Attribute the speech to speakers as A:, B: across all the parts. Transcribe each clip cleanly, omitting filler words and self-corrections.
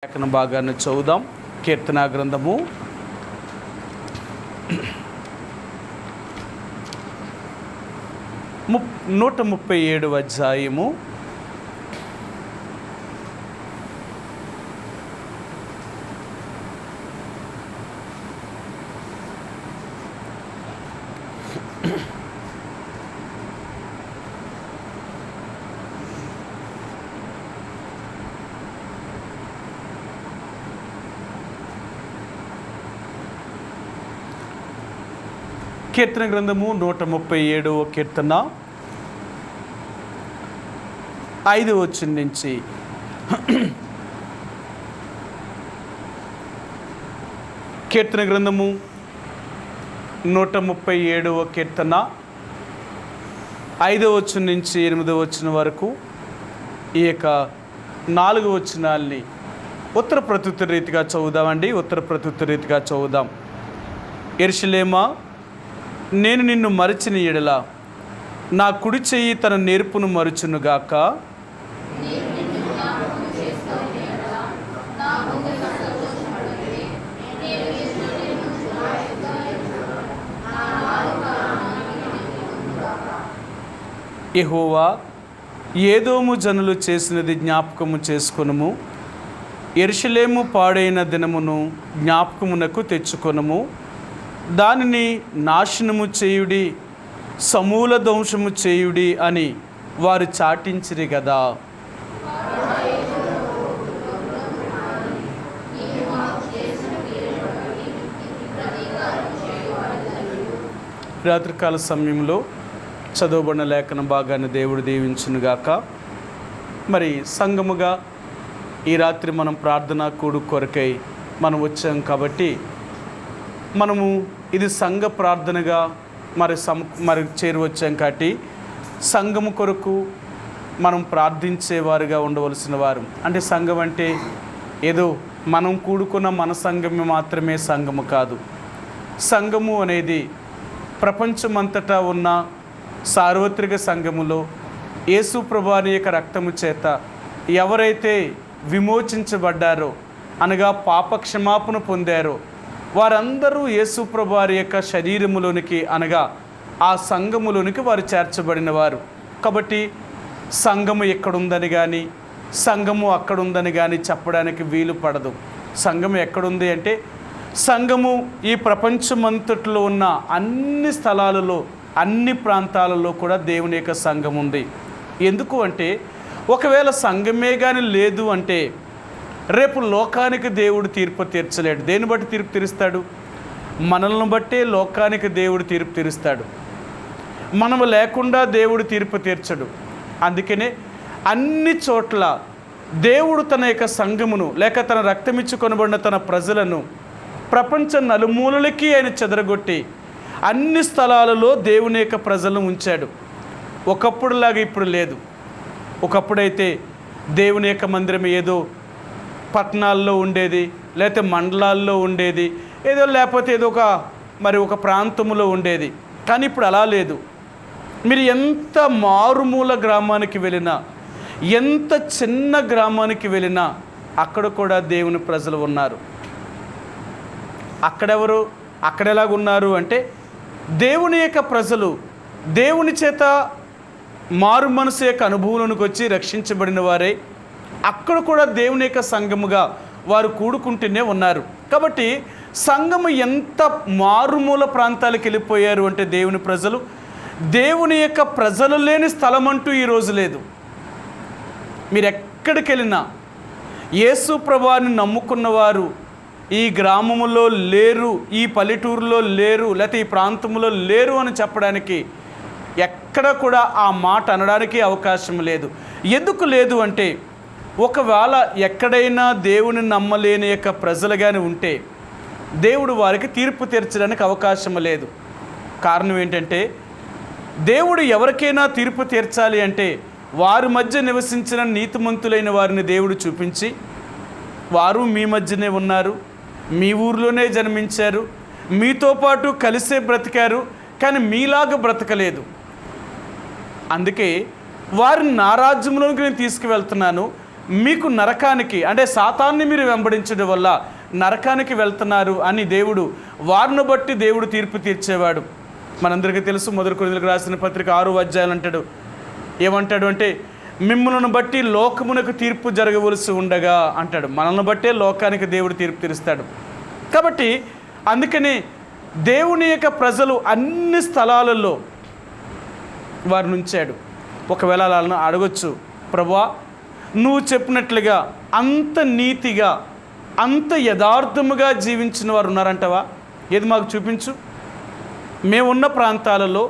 A: లేఖన భాగాన్ని చదువుదాం. కీర్తనా గ్రంథము 137వ అధ్యాయము 137వ కీర్తన 5వ వచనం నుంచి కీర్తన గ్రంథము 137వ కీర్తన 5వ వచనం నుంచి 8వ వచనం వరకు ఈ యొక్క 4 వచనాల్ని ఉత్తర ప్రత్యుత్తర రీతిగా చదువుదామండి. ఉత్తర ప్రత్యుత్తర రీతిగా చదువుదాం. యెరూషలేమా, నేను నిన్ను మరచిన ఎడల నా కుడి చెయ్యి తన నేర్పును మరుచునుగాక. యెహోవా, ఏదోము జనులు చేసినది జ్ఞాపకము చేసుకొనుము. యెరూషలేము పాడైన దినమును జ్ఞాపకమునకు తెచ్చుకొనుము. దానిని నాశనము చేయుడి, సమూల ధ్వంసము చేయుడి అని వారు చాటించిరి కదా. రాత్రికాల సమయంలో చదవబడిన లేఖన భాగాన్ని దేవుడు దీవించునుగాక. మరి సంఘముగా ఈ రాత్రి మనం ప్రార్థనా కూడు కొరకై మనం వచ్చాం కాబట్టి మనము ఇది సంఘ ప్రార్థనగా మరి చేరువచ్చాం కాబట్టి సంఘము కొరకు మనం ప్రార్థించేవారుగా ఉండవలసిన వారు. అంటే సంఘం అంటే ఏదో మనం కూడుకున్న మన సంఘమే మాత్రమే సంఘము కాదు. సంఘము అనేది ప్రపంచమంతటా ఉన్న సార్వత్రిక సంఘములో యేసు ప్రభువాని యొక్క రక్తము చేత ఎవరైతే విమోచించబడ్డారో అనగా పాప క్షమాపణ పొందారో వారందరూ యేసు ప్రభువారి యొక్క శరీరములోనికి అనగా ఆ సంఘములోనికి వారు చేర్చబడిన వారు. కాబట్టి సంఘము ఎక్కడుందని కానీ సంఘము అక్కడుందని కానీ చెప్పడానికి వీలు పడదు. సంఘము ఎక్కడుంది అంటే సంఘము ఈ ప్రపంచమంతట్లో ఉన్న అన్ని స్థలాలలో అన్ని ప్రాంతాలలో కూడా దేవుని యొక్క సంఘం ఉంది. ఎందుకు అంటే ఒకవేళ సంఘమే కానీ లేదు అంటే రేపు లోకానికి దేవుడు తీర్పు తీర్చలేడు. దేన్ని బట్టి తీర్పు తీరుస్తాడు? మనల్ని బట్టే లోకానికి దేవుడు తీర్పు తీరుస్తాడు. మనము లేకుండా దేవుడు తీర్పు తీర్చడు. అందుకనే అన్ని చోట్ల దేవుడు తన యొక్క సంఘమును లేక తన రక్తమిచ్చి కొనబడిన తన ప్రజలను ప్రపంచ నలుమూలలకి ఆయన చెదరగొట్టి అన్ని స్థలాలలో దేవుని యొక్క ప్రజలను ఉంచాడు. ఒకప్పుడులాగా ఇప్పుడు లేదు. ఒకప్పుడైతే దేవుని యొక్క మందిరం ఏదో పట్టణాల్లో ఉండేది, లేకపోతే మండలాల్లో ఉండేది, లేకపోతే ఏదో ఒక ప్రాంతంలో ఉండేది. కానీ ఇప్పుడు అలా లేదు. మీరు ఎంత మారుమూల గ్రామానికి వెళ్ళినా, ఎంత చిన్న గ్రామానికి వెళ్ళినా అక్కడ కూడా దేవుని ప్రజలు ఉన్నారు. అక్కడెవరు? అక్కడెలాగున్నారు అంటే దేవుని యొక్క ప్రజలు దేవుని చేత మారు మనసు యొక్క అనుభవంలోనికి వచ్చి రక్షించబడిన వారే అక్కడ కూడా దేవుని యొక్క సంఘముగా వారు కూడుకుంటూనే ఉన్నారు. కాబట్టి సంఘము ఎంత మారుమూల ప్రాంతాలకు వెళ్ళిపోయారు అంటే దేవుని ప్రజలు, దేవుని యొక్క ప్రజలు లేని స్థలం అంటూ ఈరోజు లేదు. మీరు ఎక్కడికి వెళ్ళినా యేసు ప్రభువుని నమ్ముకున్నవారు ఈ గ్రామములో లేరు, ఈ పల్లెటూరులో లేరు, లేకపోతే ఈ ప్రాంతంలో లేరు అని చెప్పడానికి ఎక్కడ కూడా ఆ మాట అనడానికి అవకాశం లేదు. ఎందుకు లేదు అంటే ఒకవేళ ఎక్కడైనా దేవుని నమ్మలేని యొక్క ప్రజలుగానే ఉంటే దేవుడు వారికి తీర్పు తీర్చడానికి అవకాశం లేదు. కారణం ఏంటంటే దేవుడు ఎవరికైనా తీర్పు తీర్చాలి అంటే వారి మధ్య నివసించిన నీతిమంతులైన వారిని దేవుడు చూపించి, వారు మీ మధ్యనే ఉన్నారు, మీ ఊరిలోనే జన్మించారు, మీతో పాటు కలిసే బ్రతికారు, కానీ మీలాగా బ్రతకలేదు. అందుకే వారిని నా రాజ్యంలోనికి నేను తీసుకువెళ్తున్నాను, మీకు నరకానికి అంటే సాతాన్ని మీరు వెంబడించడం వల్ల నరకానికి వెళ్తున్నారు అని దేవుడు వారిని బట్టి దేవుడు తీర్పు తీర్చేవాడు. మనందరికీ తెలుసు, 1 కొరింథీయులకు రాసిన పత్రిక 6వ అధ్యాయం అంటాడు, ఏమంటాడు అంటే మిమ్మల్ని బట్టి లోకమునకు తీర్పు జరగవలసి ఉండగా అంటాడు. మనల్ని బట్టే లోకానికి దేవుడు తీర్పు తీరుస్తాడు. కాబట్టి అందుకని దేవుని యొక్క ప్రజలు అన్ని స్థలాలలో వారిని ఉంచాడు. ఒకవేళ వాళ్ళని అడగొచ్చు, ప్రభువా నువ్వు చెప్పినట్లుగా అంత నీతిగా అంత యథార్థముగా జీవించిన వారు ఉన్నారంటవా? ఏది మాకు చూపించు. మేమున్న ప్రాంతాలలో,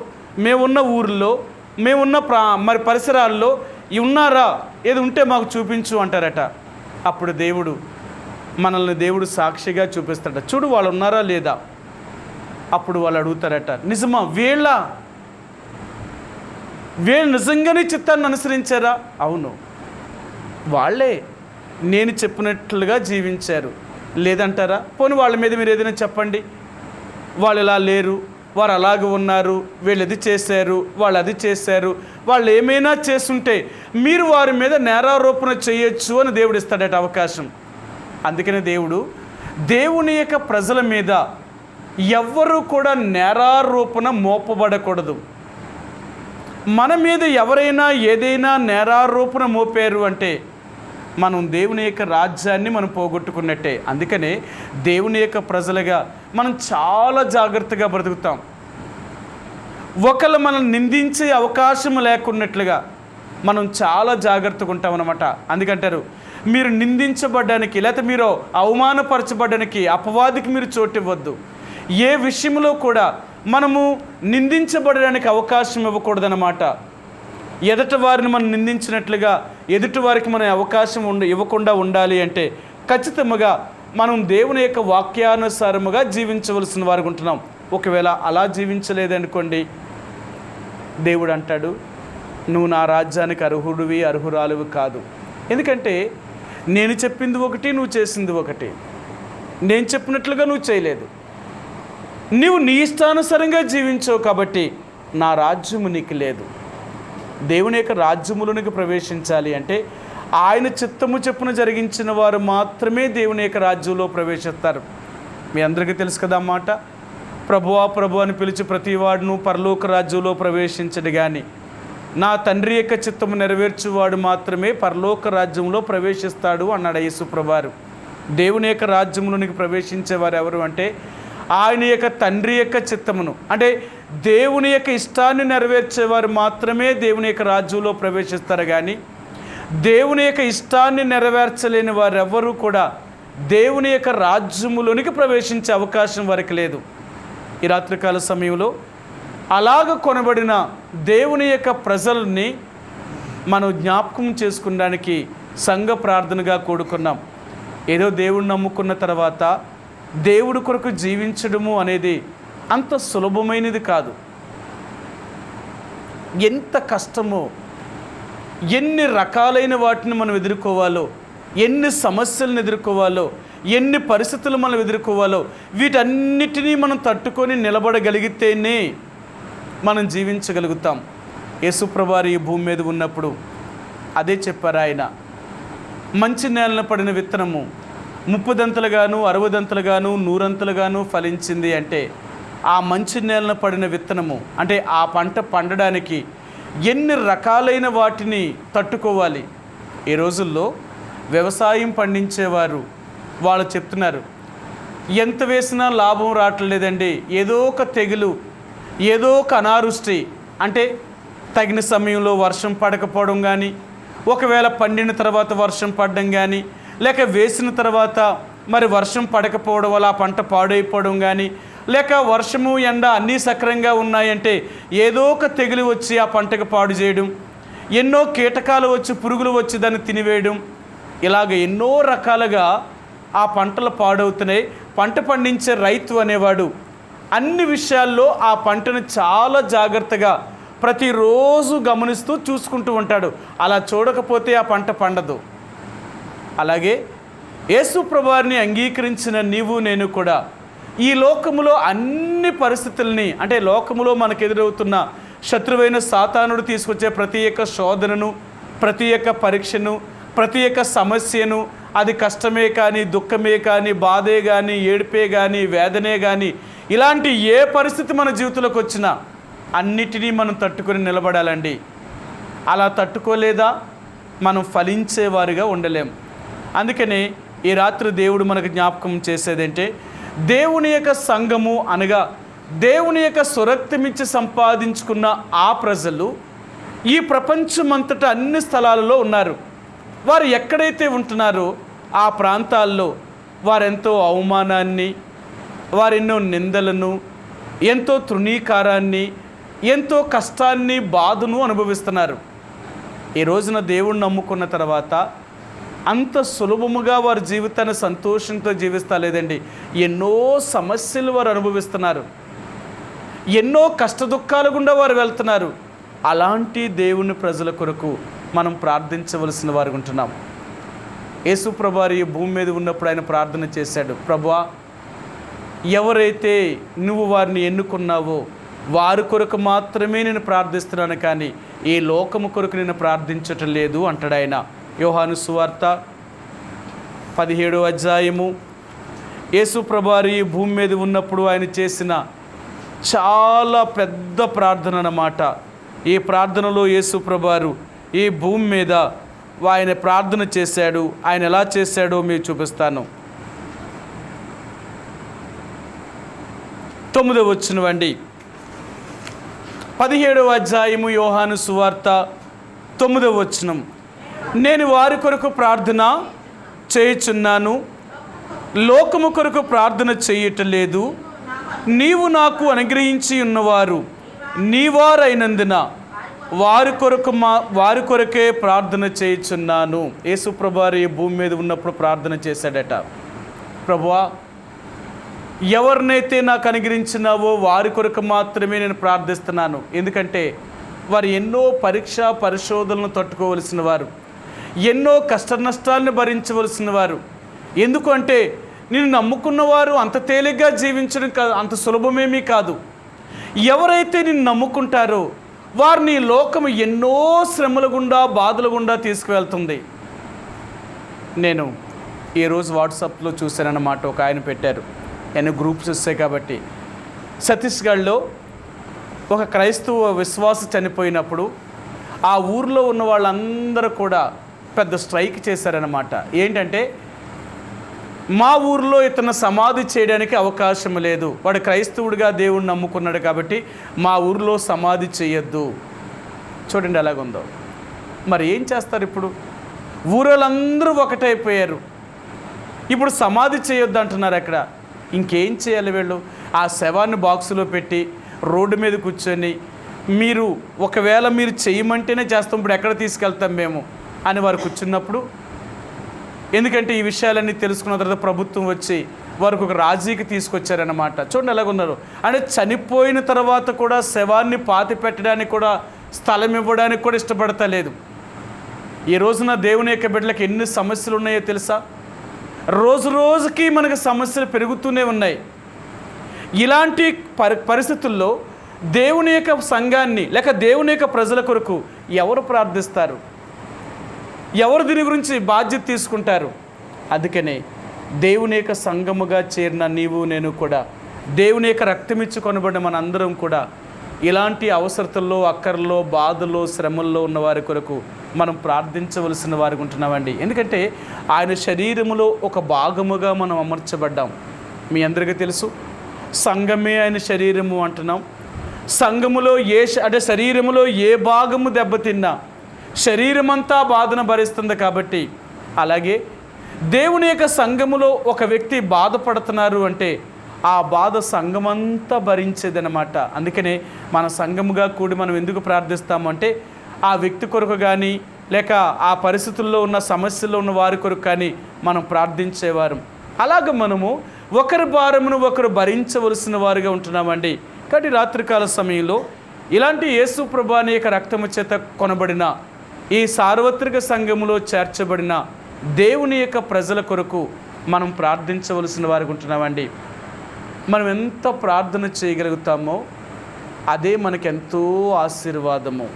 A: మేమున్న ఊర్లో, మేమున్న మరి పరిసరాల్లో ఉన్నారా? ఏది ఉంటే మాకు చూపించు అంటారట. అప్పుడు మనల్ని దేవుడు సాక్షిగా చూపిస్తాడట. చూడు వాళ్ళు ఉన్నారా లేదా? అప్పుడు వాళ్ళు అడుగుతారట, నిజమా? వీళ్ళు నిజంగానే చిత్తాన్ని అనుసరించారా? అవును, వాళ్ళే నేను చెప్పినట్లుగా జీవించారు. లేదంటారా? పోనీ వాళ్ళ మీద మీరు ఏదైనా చెప్పండి, వాళ్ళు ఇలా లేరు, వారు అలాగ ఉన్నారు, వీళ్ళు ఇది చేశారు, వాళ్ళు అది చేశారు, వాళ్ళు ఏమైనా చేస్తుంటే మీరు వారి మీద నేరారోపణ చేయొచ్చు అని దేవుడు ఇస్తాడట అవకాశం. అందుకనే దేవుని యొక్క ప్రజల మీద ఎవ్వరూ కూడా నేరారోపణ మోపబడకూడదు. మన మీద ఎవరైనా ఏదైనా నేరారోపణ మోపారు అంటే మనం దేవుని యొక్క రాజ్యాన్ని మనం పోగొట్టుకున్నట్టే. అందుకనే దేవుని యొక్క ప్రజలుగా మనం చాలా జాగ్రత్తగా బ్రతుకుతాం. ఒకళ్ళు మనం నిందించే అవకాశం లేకున్నట్లుగా మనం చాలా జాగ్రత్తగా ఉంటాం అన్నమాట. అందుకంటారు, మీరు నిందించబడ్డానికి లేకపోతే మీరు అవమానపరచబడ్డానికి అపవాదికి మీరు చోటివ్వద్దు. ఏ విషయంలో కూడా మనము నిందించబడడానికి అవకాశం ఇవ్వకూడదన్నమాట. ఎదుటి వారిని మనం నిందించినట్లుగా ఎదుటి వారికి మనం అవకాశం ఇవ్వకుండా ఉండాలి అంటే ఖచ్చితంగా మనం దేవుని యొక్క వాక్యానుసారముగా జీవించవలసిన వారు ఉంటున్నాం. ఒకవేళ అలా జీవించలేదనుకోండి, దేవుడు అంటాడు, నువ్వు నా రాజ్యానికి అర్హుడివి అర్హురాలువి కాదు. ఎందుకంటే నేను చెప్పింది ఒకటి, నువ్వు చేసింది ఒకటి. నేను చెప్పినట్లుగా నువ్వు చేయలేదు, నువ్వు నీ ఇష్టానుసారంగా జీవించావు, కాబట్టి నా రాజ్యము నీకు లేదు. దేవుని యొక్క రాజ్యములోనికి ప్రవేశించాలి అంటే ఆయన చిత్తము చెప్పున జరిగించిన వారు మాత్రమే దేవుని యొక్క రాజ్యంలో ప్రవేశిస్తారు. మీ అందరికీ తెలుసు కదా మాట, ప్రభువా ప్రభు అని పిలిచి ప్రతి వాడును పరలోక రాజ్యంలో ప్రవేశించడు కానీ నా తండ్రి యొక్క చిత్తము నెరవేర్చువాడు మాత్రమే పరలోక రాజ్యంలో ప్రవేశిస్తాడు అన్నాడు యేసు ప్రభువారు. దేవుని యొక్క రాజ్యంలోనికి ప్రవేశించేవారు ఎవరు అంటే ఆయన యొక్క తండ్రి యొక్క చిత్తమును అంటే దేవుని యొక్క ఇష్టాన్ని నెరవేర్చేవారు మాత్రమే దేవుని యొక్క రాజ్యంలో ప్రవేశిస్తారు. కానీ దేవుని యొక్క ఇష్టాన్ని నెరవేర్చలేని వారెవ్వరూ కూడా దేవుని యొక్క రాజ్యములోనికి ప్రవేశించే అవకాశం వారికి లేదు. ఈ రాత్రికాల సమయంలో అలాగ కొనబడిన దేవుని యొక్క ప్రజల్ని మనం జ్ఞాపకం చేసుకోవడానికి సంఘ ప్రార్థనగా కూడుకున్నాం. ఏదో దేవుడిని నమ్ముకున్న తర్వాత దేవుడి కొరకు జీవించడము అనేది అంత సులభమైనది కాదు. ఎంత కష్టమో, ఎన్ని రకాలైన వాటిని మనం ఎదుర్కోవాలో, ఎన్ని సమస్యలను ఎదుర్కోవాలో, ఎన్ని పరిస్థితులు మనం ఎదుర్కోవాలో, వీటన్నిటినీ మనం తట్టుకొని నిలబడగలిగితేనే మనం జీవించగలుగుతాం. యేసుప్రభువారు ఈ భూమి మీద ఉన్నప్పుడు అదే చెప్పారు ఆయన, మంచి నేలను పడిన విత్తనము 30 దంతలుగాను 60 దంతలుగాను 100 దంతలుగాను ఫలించింది అంటే ఆ మంచి నేలను పడిన విత్తనము అంటే ఆ పంట పండడానికి ఎన్ని రకాలైన వాటిని తట్టుకోవాలి. ఈ రోజుల్లో వ్యవసాయం పండించేవారు వాళ్ళు చెప్తున్నారు, ఎంత వేసినా లాభం రావట్లేదండి, ఏదో ఒక తెగులు, ఏదో ఒక అనావృష్టి, అంటే తగిన సమయంలో వర్షం పడకపోవడం కానీ, ఒకవేళ పండిన తర్వాత వర్షం పడడం కానీ, లేక వేసిన తర్వాత మరి వర్షం పడకపోవడం వల్ల ఆ పంట పాడైపోవడం కానీ, లేక వర్షము ఎండ అన్నీ సక్రంగా ఉన్నాయంటే ఏదో ఒక తెగులు వచ్చి ఆ పంటకు పాడు చేయడం, ఎన్నో కీటకాలు వచ్చి పురుగులు వచ్చి దాన్ని తినివేయడం, ఇలాగ ఎన్నో రకాలుగా ఆ పంటలు పాడవుతున్నాయి. పంట పండించే రైతు అనేవాడు అన్ని విషయాల్లో ఆ పంటను చాలా జాగ్రత్తగా ప్రతిరోజు గమనిస్తూ చూసుకుంటూ ఉంటాడు. అలా చూడకపోతే ఆ పంట పండదు. అలాగే యేసు ప్రభువారిని అంగీకరించిన నీవు నేను కూడా ఈ లోకములో అన్ని పరిస్థితుల్ని అంటే లోకములో మనకు ఎదురవుతున్న శత్రువైన సాతానుడు తీసుకొచ్చే ప్రతి ఒక్క శోధనను, ప్రతి ఒక్క పరీక్షను, ప్రతి ఒక్క సమస్యను, అది కష్టమే కానీ, దుఃఖమే కానీ, బాధే కానీ, ఏడుపే కానీ, వేదనే కానీ, ఇలాంటి ఏ పరిస్థితి మన జీవితంలోకి వచ్చినా అన్నిటినీ మనం తట్టుకొని నిలబడాలండి. అలా తట్టుకోలేదా మనం ఫలించేవారుగా ఉండలేం. అందుకనే ఈ రాత్రి దేవుడు మనకు జ్ఞాపకం చేసేదంటే, దేవుని యొక్క సంఘము అనగా దేవుని యొక్క స్వరక్తమిచ్చి సంపాదించుకున్న ఆ ప్రజలు ఈ ప్రపంచమంతటా అన్ని స్థలాలలో ఉన్నారు. వారు ఎక్కడైతే ఉంటున్నారో ఆ ప్రాంతాల్లో వారెంతో అవమానాన్ని, వారెన్నో నిందలను, ఎంతో తృణీకారాన్ని, ఎంతో కష్టాన్ని, బాధను అనుభవిస్తున్నారు. ఈ రోజున దేవుణ్ణి నమ్ముకున్న తర్వాత అంత సులభముగా వారి జీవితాన్ని సంతోషంతో జీవిస్తా లేదండి. ఎన్నో సమస్యలు వారు అనుభవిస్తున్నారు, ఎన్నో కష్టదుఖాలు గుండా వారు వెళ్తున్నారు. అలాంటి దేవుని ప్రజల కొరకు మనం ప్రార్థించవలసిన వారు ఉంటున్నాం. యేసు ప్రభువారు ఈ భూమి మీద ఉన్నప్పుడు ఆయన ప్రార్థన చేశాడు, ప్రభువా, ఎవరైతే నువ్వు వారిని ఎన్నుకున్నావో వారి కొరకు మాత్రమే నేను ప్రార్థిస్తున్నాను, కానీ ఈ లోకము కొరకు నేను ప్రార్థించటం లేదు అంటాడు ఆయన. యోహాను సువార్త 17వ అధ్యాయము. యేసు ప్రభువారు ఈ భూమి మీద ఉన్నప్పుడు ఆయన చేసిన చాలా పెద్ద ప్రార్థన అన్నమాట. ఈ ప్రార్థనలో యేసు ప్రభువారు ఈ భూమి మీద ఆయన ప్రార్థన చేశాడు. ఆయన ఎలా చేశాడో మీకు చూపిస్తాను. 9వ వచనమండి, 17వ అధ్యాయము యోహాను సువార్త 9వ వచనం. నేను వారి కొరకు ప్రార్థన చేయుచున్నాను, లోకము కొరకు ప్రార్థన చేయటం లేదు. నీవు నాకు అనుగ్రహించి ఉన్నవారు నీవారైనందున వారి కొరకే ప్రార్థన చేయుచున్నాను. యేసు ప్రభువారు ఈ భూమి మీద ఉన్నప్పుడు ప్రార్థన చేశాడట, ప్రభువా, ఎవరినైతే నాకు అనుగ్రహించినావో వారి కొరకు మాత్రమే నేను ప్రార్థిస్తున్నాను. ఎందుకంటే వారు ఎన్నో పరీక్ష పరిశోధనలను తట్టుకోవలసిన వారు, ఎన్నో కష్ట నష్టాలను భరించవలసిన వారు. ఎందుకంటే నేను నమ్ముకున్నవారు అంత తేలిగ్గా జీవించడం అంత సులభమేమీ కాదు. ఎవరైతే నిన్ను నమ్ముకుంటారో వారిని లోకము ఎన్నో శ్రమల గుండా, బాధల గుండా తీసుకువెళ్తుంది. నేను ఈరోజు వాట్సాప్లో చూశానన్నమాట, ఒక ఆయన పెట్టారు, ఎన్నో గ్రూప్స్ వస్తాయి కాబట్టి. ఛత్తీస్గఢ్లో ఒక క్రైస్తవ విశ్వాస చనిపోయినప్పుడు ఆ ఊర్లో ఉన్న వాళ్ళందరూ కూడా పెద్ద స్ట్రైక్ చేశారన్నమాట. ఏంటంటే, మా ఊర్లో ఇతను సమాధి చేయడానికి అవకాశం లేదు, వాడు క్రైస్తవుడిగా దేవుణ్ణి నమ్ముకున్నాడు కాబట్టి మా ఊర్లో సమాధి చేయొద్దు. చూడండి ఎలాగుందో. మరి ఏం చేస్తారు ఇప్పుడు? ఊరోళ్ళందరూ ఒకటైపోయారు. ఇప్పుడు సమాధి చేయొద్దు అంటున్నారు. అక్కడ ఇంకేం చేయాలి వీళ్ళు? ఆ శవాన్ని బాక్సులో పెట్టి రోడ్డు మీద కూర్చొని, మీరు ఒకవేళ మీరు చేయమంటేనే చేస్తాం, ఇప్పుడు ఎక్కడ తీసుకెళ్తాం మేము అని వారు కూర్చున్నప్పుడు, ఎందుకంటే ఈ విషయాలన్నీ తెలుసుకున్న తర్వాత ప్రభుత్వం వచ్చి వారికి ఒక రాజీకి తీసుకొచ్చారన్నమాట. చూడండి ఎలాగున్నారు. అంటే చనిపోయిన తర్వాత కూడా శవాన్ని పాతి పెట్టడానికి కూడా స్థలం ఇవ్వడానికి కూడా ఇష్టపడతలేదు. ఈ రోజున దేవుని యొక్క బిడ్డలకు ఎన్ని సమస్యలు ఉన్నాయో తెలుసా? రోజు రోజుకి మనకు సమస్యలు పెరుగుతూనే ఉన్నాయి. ఇలాంటి పరిస్థితుల్లో దేవుని యొక్క సంఘాన్ని లేక దేవుని యొక్క ప్రజల కొరకు ఎవరు ప్రార్థిస్తారు? ఎవరు దీని గురించి బాధ్యత తీసుకుంటారు? అందుకనే దేవుని యొక్క సంఘముగా చేరిన నీవు నేను కూడా, దేవుని యొక్క రక్తమిచ్చి కొనబడిన మన అందరం కూడా ఇలాంటి అవసరతల్లో, అక్కర్లో, బాధల్లో, శ్రమల్లో ఉన్న వారి కొరకు మనం ప్రార్థించవలసిన వారికి ఉంటున్నామండి. ఎందుకంటే ఆయన శరీరములో ఒక భాగముగా మనం అమర్చబడ్డాం. మీ అందరికీ తెలుసు, సంఘమే ఆయన శరీరము అంటున్నాం. సంఘములో అంటే శరీరములో ఏ భాగము దెబ్బతిన్నా శరీరమంతా బాధను భరిస్తుంది కాబట్టి, అలాగే దేవుని యొక్క సంఘములో ఒక వ్యక్తి బాధపడుతున్నారు అంటే ఆ బాధ సంఘమంతా భరించేదన్నమాట. అందుకనే మన సంఘముగా కూడి మనం ఎందుకు ప్రార్థిస్తామంటే ఆ వ్యక్తి కొరకు కానీ లేక ఆ పరిస్థితుల్లో ఉన్న సమస్యల్లో ఉన్న వారి కొరకు కానీ మనం ప్రార్థించేవారు. అలాగ మనము ఒకరి భారమును ఒకరు భరించవలసిన వారుగా ఉంటున్నామండి. కాబట్టి రాత్రికాల సమయంలో ఇలాంటి యేసు ప్రభువు అనే యొక్క రక్తము చేత కొనబడిన ఈ సార్వత్రిక సంఘములో చేర్చబడిన దేవుని యొక్క ప్రజల కొరకు మనం ప్రార్థించవలసిన వారికి ఉంటున్నామండి. మనం ఎంత ప్రార్థన చేయగలుగుతామో అదే మనకెంతో ఆశీర్వాదము.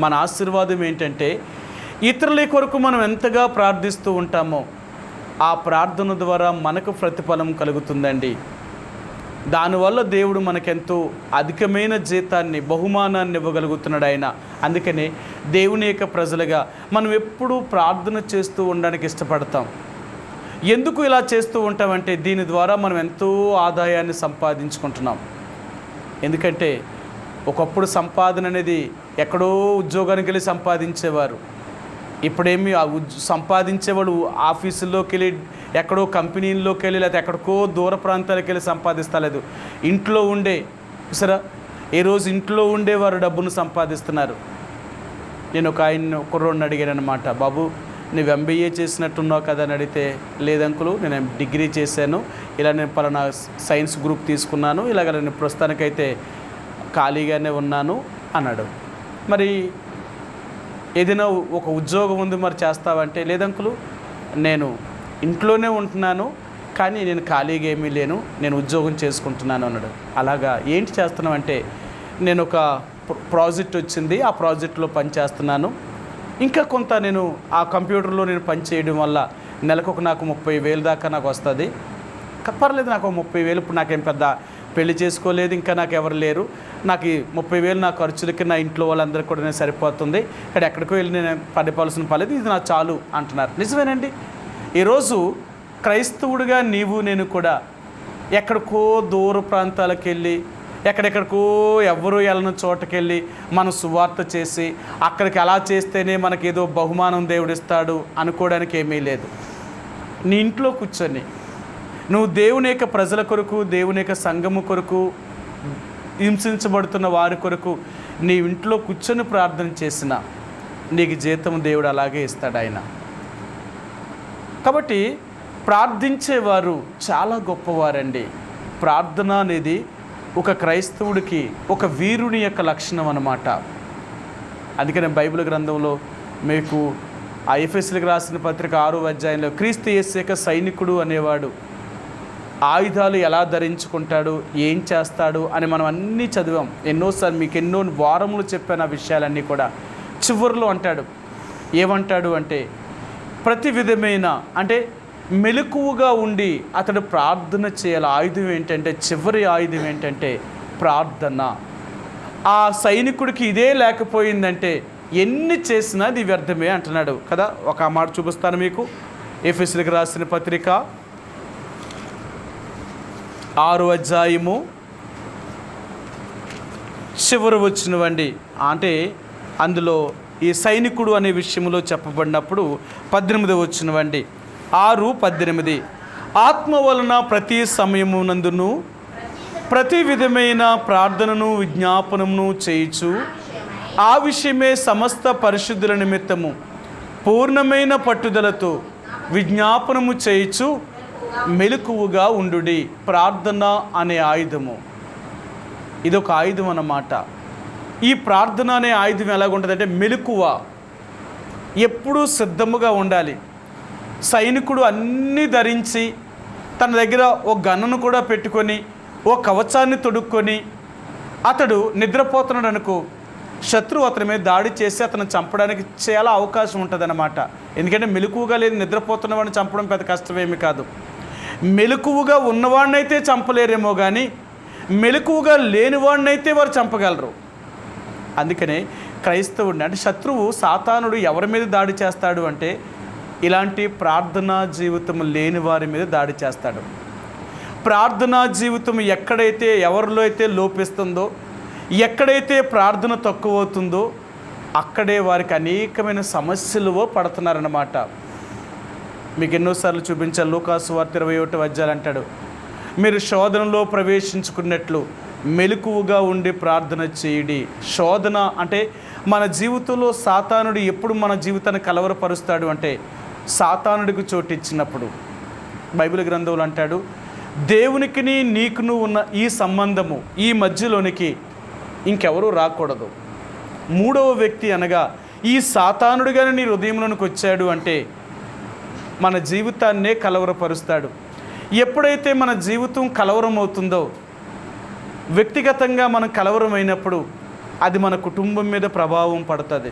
A: మన ఆశీర్వాదం ఏంటంటే ఇతరుల కొరకు మనం ఎంతగా ప్రార్థిస్తూ ఉంటామో ఆ ప్రార్థన ద్వారా మనకు ప్రతిఫలం కలుగుతుందండి. దానివల్ల దేవుడు మనకెంతో అధికమైన జీతాన్ని, బహుమానాన్ని ఇవ్వగలుగుతున్నాడు ఆయన. అందుకనే దేవుని యొక్క ప్రజలుగా మనం ఎప్పుడూ ప్రార్థన చేస్తూ ఉండడానికి ఇష్టపడతాం. ఎందుకు ఇలా చేస్తూ ఉంటామంటే దీని ద్వారా మనం ఎంతో ఆదాయాన్ని సంపాదించుకుంటున్నాం. ఎందుకంటే ఒకప్పుడు సంపాదన అనేది ఎక్కడో ఉద్యోగానికి వెళ్ళి సంపాదించేవారు. ఇప్పుడేమి సంపాదించేవాడు ఆఫీసుల్లోకి వెళ్ళి, ఎక్కడో కంపెనీల్లోకి వెళ్ళి, లేకపోతే ఎక్కడికో దూర ప్రాంతాలకు వెళ్ళి సంపాదిస్తలేదు. ఇంట్లో ఉండే సరే ఈరోజు ఇంట్లో ఉండేవారు డబ్బును సంపాదిస్తున్నారు. నేను ఒక కుర్రోడిని అడిగాను అనమాట, బాబు నువ్వు MBA చేసినట్టున్నావు కదా అని అడిగితే, లేదంకులు నేను డిగ్రీ చేశాను, ఇలా నేను పలానా సైన్స్ గ్రూప్ తీసుకున్నాను, ఇలాగ నేను ప్రస్తుతానికైతే ఖాళీగానే ఉన్నాను అన్నాడు. మరి ఏదైనా ఒక ఉద్యోగం ఉంది మరి చేస్తావంటే, లేదంకులు నేను ఇంట్లోనే ఉంటున్నాను కానీ నేను ఖాళీగా ఏమీ లేను, నేను ఉద్యోగం చేసుకుంటున్నాను అన్నాడు. అలాగా ఏంటి చేస్తున్నావంటే, నేను ఒక ప్రాజెక్ట్ వచ్చింది, ఆ ప్రాజెక్టులో పని చేస్తున్నాను, ఇంకా కొంత నేను ఆ కంప్యూటర్లో నేను పని చేయడం వల్ల నెలకు నాకు 30,000 దాకా నాకు వస్తుంది. పర్లేదు, నాకు 30,000, ఇప్పుడు నాకేం పెద్ద పెళ్లి చేసుకోలేదు, ఇంకా నాకు ఎవరు లేరు, నాకు ఈ 30,000 నా ఖర్చులకి నా ఇంట్లో వాళ్ళందరికీ కూడా నేను సరిపోతుంది, ఇక్కడ ఎక్కడికో వెళ్ళి నేను పడిపోవాల్సిన పర్లేదు, ఇది నాకు చాలు అంటున్నారు. నిజమేనండి. ఈరోజు క్రైస్తవుడిగా నీవు నేను కూడా ఎక్కడికో దూర ప్రాంతాలకు వెళ్ళి, ఎక్కడెక్కడికో ఎవరు వెళ్ళని చోటకెళ్ళి మనం సువార్త చేసి అక్కడికి అలా చేస్తేనే మనకి ఏదో బహుమానం దేవుడిస్తాడు అనుకోవడానికి ఏమీ లేదు. నీ ఇంట్లో కూర్చొని నువ్వు దేవుని యొక్క ప్రజల కొరకు, దేవుని యొక్క సంఘము కొరకు, హింసించబడుతున్న వారి కొరకు నీ ఇంట్లో కూర్చొని ప్రార్థన చేసిన నీకు జీతం దేవుడు అలాగే ఇస్తాడు ఆయన. కాబట్టి ప్రార్థించేవారు చాలా గొప్పవారండి. ప్రార్థన అనేది ఒక క్రైస్తవుడికి ఒక వీరుని యొక్క లక్షణం అన్నమాట. అందుకనే బైబిల్ గ్రంథంలో మీకు ఆ ఎఫెసీయులకు రాసిన పత్రిక 6వ అధ్యాయంలో క్రీస్తు యేసు యొక్క సైనికుడు అనేవాడు ఆయుధాలు ఎలా ధరించుకుంటాడు, ఏం చేస్తాడు అని మనం అన్నీ చదివాం. ఎన్నోసార్లు మీకు ఎన్నో వారములు చెప్పాను ఆ విషయాలన్నీ కూడా. చివరిలో అంటాడు, ఏమంటాడు అంటే, ప్రతి విధమైన అంటే మెలకువగా ఉండి అతడు ప్రార్థన చేయాలి. ఆయుధం ఏంటంటే, చివరి ఆయుధం ఏంటంటే ప్రార్థన. ఆ సైనికుడికి ఇదే లేకపోయిందంటే ఎన్ని చేసినా అది వ్యర్థమే అంటున్నాడు కదా. ఒక మాట చూపిస్తాను మీకు. ఎఫెసీయులకు రాసిన పత్రిక 6వ అధ్యాయము చివరి వచ్చినవండి. అంటే అందులో ఈ సైనికుడు అనే విషయంలో చెప్పబడినప్పుడు 18వ వచ్చినవండి. 6:18 ఆత్మ వలన ప్రతి సమయమునందును ప్రతి విధమైన ప్రార్థనను విజ్ఞాపనమును చేయుచు ఆ విషయమే సమస్త పరిశుద్ధుల నిమిత్తము పూర్ణమైన పట్టుదలతో విజ్ఞాపనము చేయుచు మెలకువగా ఉండుడి. ప్రార్థన అనే ఆయుధము, ఇదొక ఆయుధం అన్నమాట. ఈ ప్రార్థన అనే ఆయుధం ఎలాగుంటుందంటే మెలకువ, ఎప్పుడూ సిద్ధముగా ఉండాలి. సైనికుడు అన్నీ ధరించి తన దగ్గర ఒక గన్నును కూడా పెట్టుకొని ఓ కవచాన్ని తొడుక్కొని అతడు నిద్రపోతున్నాడు అనుకో, శత్రువు అతని మీద దాడి చేసి అతను చంపడానికి చాలా అవకాశం ఉంటుందన్నమాట. ఎందుకంటే మెలకువగా లేదు నిద్రపోతున్నవాడిని చంపడం పెద్ద కష్టమేమి కాదు. మెలకువగా ఉన్నవాడినైతే చంపలేరేమో కానీ మెలకువగా లేనివాడినైతే వారు చంపగలరు. అందుకనే క్రైస్తవుడిని అంటే శత్రువు సాతానుడు ఎవరి మీద దాడి చేస్తాడు అంటే ఇలాంటి ప్రార్థనా జీవితం లేని వారి మీద దాడి చేస్తాడు. ప్రార్థనా జీవితం ఎక్కడైతే ఎవరిలో అయితే లోపిస్తుందో, ఎక్కడైతే ప్రార్థన తక్కువ అవుతుందో అక్కడే వారికి అనేకమైన సమస్యలు పడుతున్నారన్నమాట. మీకు ఎన్నోసార్లు చూపించాలి. లూకాసు వార్త 21వ అధ్యాయం అంటాడు, మీరు శోధనలో ప్రవేశించుకున్నట్లు మెలకువగా ఉండి ప్రార్థన చేయడి. శోధన అంటే మన జీవితంలో సాతానుడు ఎప్పుడు మన జీవితాన్ని కలవరపరుస్తాడు అంటే సాతానుడికి చోటు ఇచ్చినప్పుడు. బైబిల్ గ్రంథంలో అంటాడు, దేవునికిని నీకును ఉన్న ఈ సంబంధము ఈ మధ్యలోనికి ఇంకెవరూ రాకూడదు. మూడవ వ్యక్తి అనగా ఈ సాతానుడిగానే నీ హృదయంలోనికి వచ్చాడు అంటే మన జీవితాన్నే కలవరపరుస్తాడు. ఎప్పుడైతే మన జీవితం కలవరం అవుతుందో, వ్యక్తిగతంగా మనం కలవరమైనప్పుడు అది మన కుటుంబం మీద ప్రభావం పడుతుంది.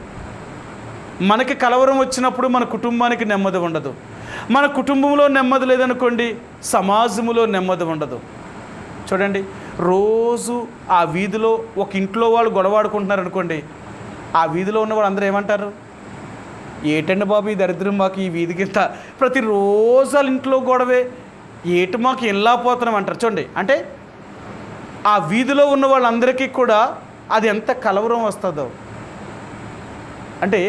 A: మనకి కలవరం వచ్చినప్పుడు మన కుటుంబానికి నెమ్మది ఉండదు. మన కుటుంబంలో నెమ్మది లేదనుకోండి, సమాజంలో నెమ్మది ఉండదు. చూడండి, రోజు ఆ వీధిలో ఒక ఇంట్లో వాళ్ళు గొడవాడుకుంటున్నారు అనుకోండి, ఆ వీధిలో ఉన్న వాళ్ళు అందరూ ఏమంటారు? ఏటండి బాబు ఈ దరిద్రం మాకు ఈ వీధి కింద ప్రతిరోజు వాళ్ళ ఇంట్లో గొడవే, ఏటి మాకు వెళ్ళాపోతున్నాం అంటారు. చూడండి, అంటే ఆ వీధిలో ఉన్న వాళ్ళందరికీ కూడా అది ఎంత కలవరం వస్తుందో. అంటే